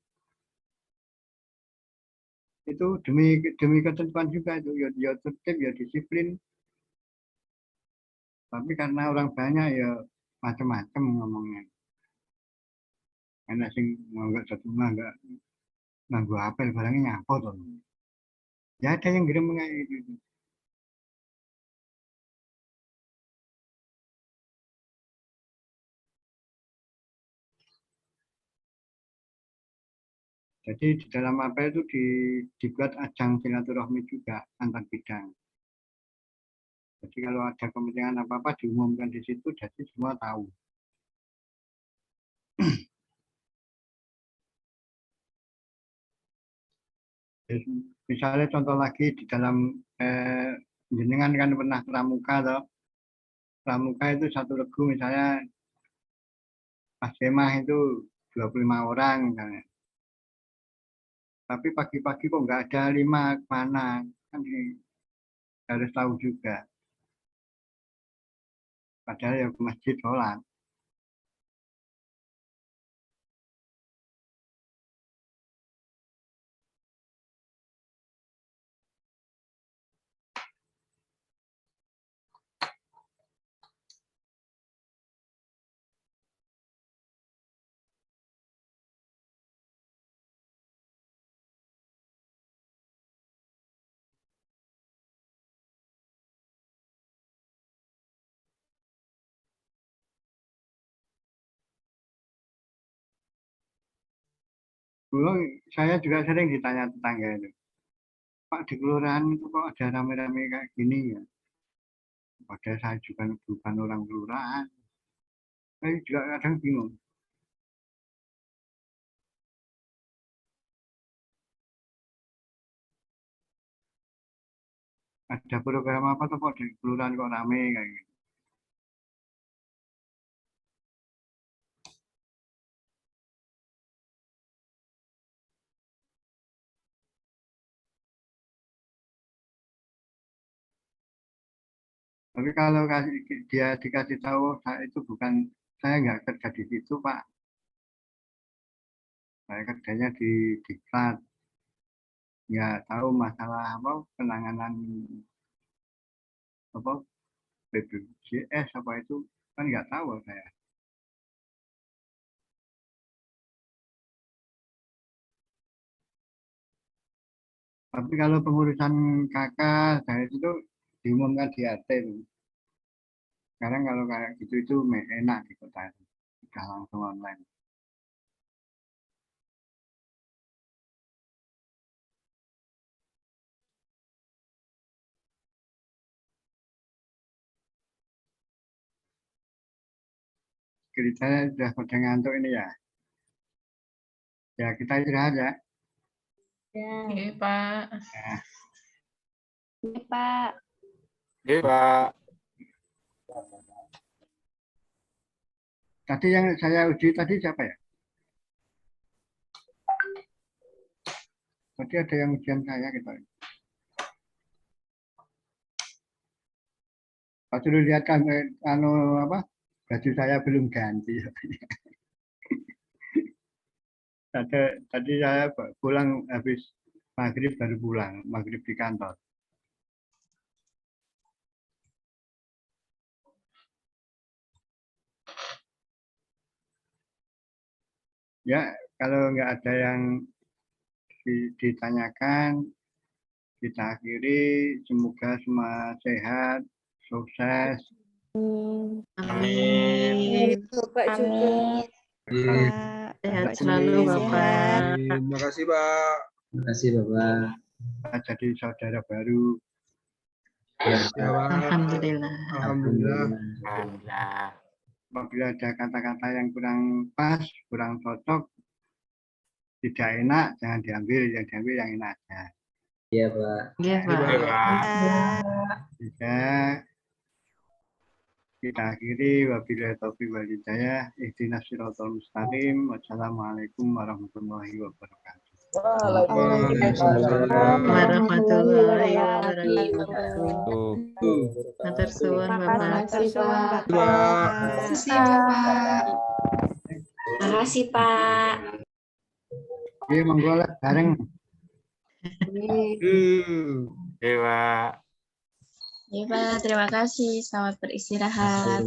Itu demi ketentuan juga itu ya tertib ya disiplin. Tapi karena orang banyak ya macam-macam ngomongnya. Enak sing nggak satu nggak nganggo apel barangnya nyapa tuh. Ya ada yang kirim kayak gitu. Jadi di dalam apel itu dibuat ajang silaturahmi juga antar bidang. Jadi kalau ada kepentingan apa-apa diumumkan di situ, jadi semua tahu. Misalnya contoh lagi di dalam jenengan kan pernah pramuka atau pramuka itu satu regu misalnya pas kemah itu 25 orang misalnya. Tapi pagi-pagi kok nggak ada 5 mana kan harus tahu juga. Padahal ya ke masjid sholat. Dulu saya juga sering ditanya tetangga itu, Pak di kelurahan itu kok ada rame-rame kayak gini ya? Padahal saya juga bukan orang kelurahan. Saya juga kadang bingung. Ada program apa tuh kok di kelurahan kok rame kayak gitu. Tapi kalau dia dikasih tahu saya itu bukan, saya nggak kerja di situ Pak. Saya kerjanya di Diklat. Nggak tahu masalah apa penanganan apa BPJS apa itu kan nggak tahu saya. Tapi kalau pengurusan kakak saya itu diumumkan di AT. Sekarang kalau kayak gitu itu enak di kota itu. Sudah langsung online. Ceritanya sudah pada ngantuk ini ya. Ya kita istirahat ya. Ya. Oke, Pak. Ya. Iya, Pak. Iya, Pak. Tadi yang saya uji tadi siapa ya? Tadi ada yang ujian saya gitu. Pas dulu lihat kan apa? Baju saya belum ganti. Tadi saya pulang habis maghrib baru pulang, maghrib di kantor. Ya, kalau nggak ada yang ditanyakan, kita akhiri. Semoga semua sehat, sukses. Amin. Bapak juga. Sehat selalu, Bapak. Terima kasih, Pak. Terima kasih, Bapak. Jadi saudara baru. Ya, Pak. Alhamdulillah. Alhamdulillah. Alhamdulillah. Apabila ada kata-kata yang kurang pas, kurang cocok, tidak enak, jangan diambil. Yang diambil yang enak aja. Iya, Pak. Iya, Pak. Bisa kita akhiri. Wabillahi taufiq wal hidayah. Ihdinas siratal mustaqim. Wassalamualaikum warahmatullahi wabarakatuh. Waalaikumsalam warahmatullahi wabarakatuh. Matur suwun, Bapak. Makasih, Bapak. Makasih, Pak. Oke, monggo lah bareng. Iya, Pak. Iya, Pak. Terima kasih. Selamat beristirahat.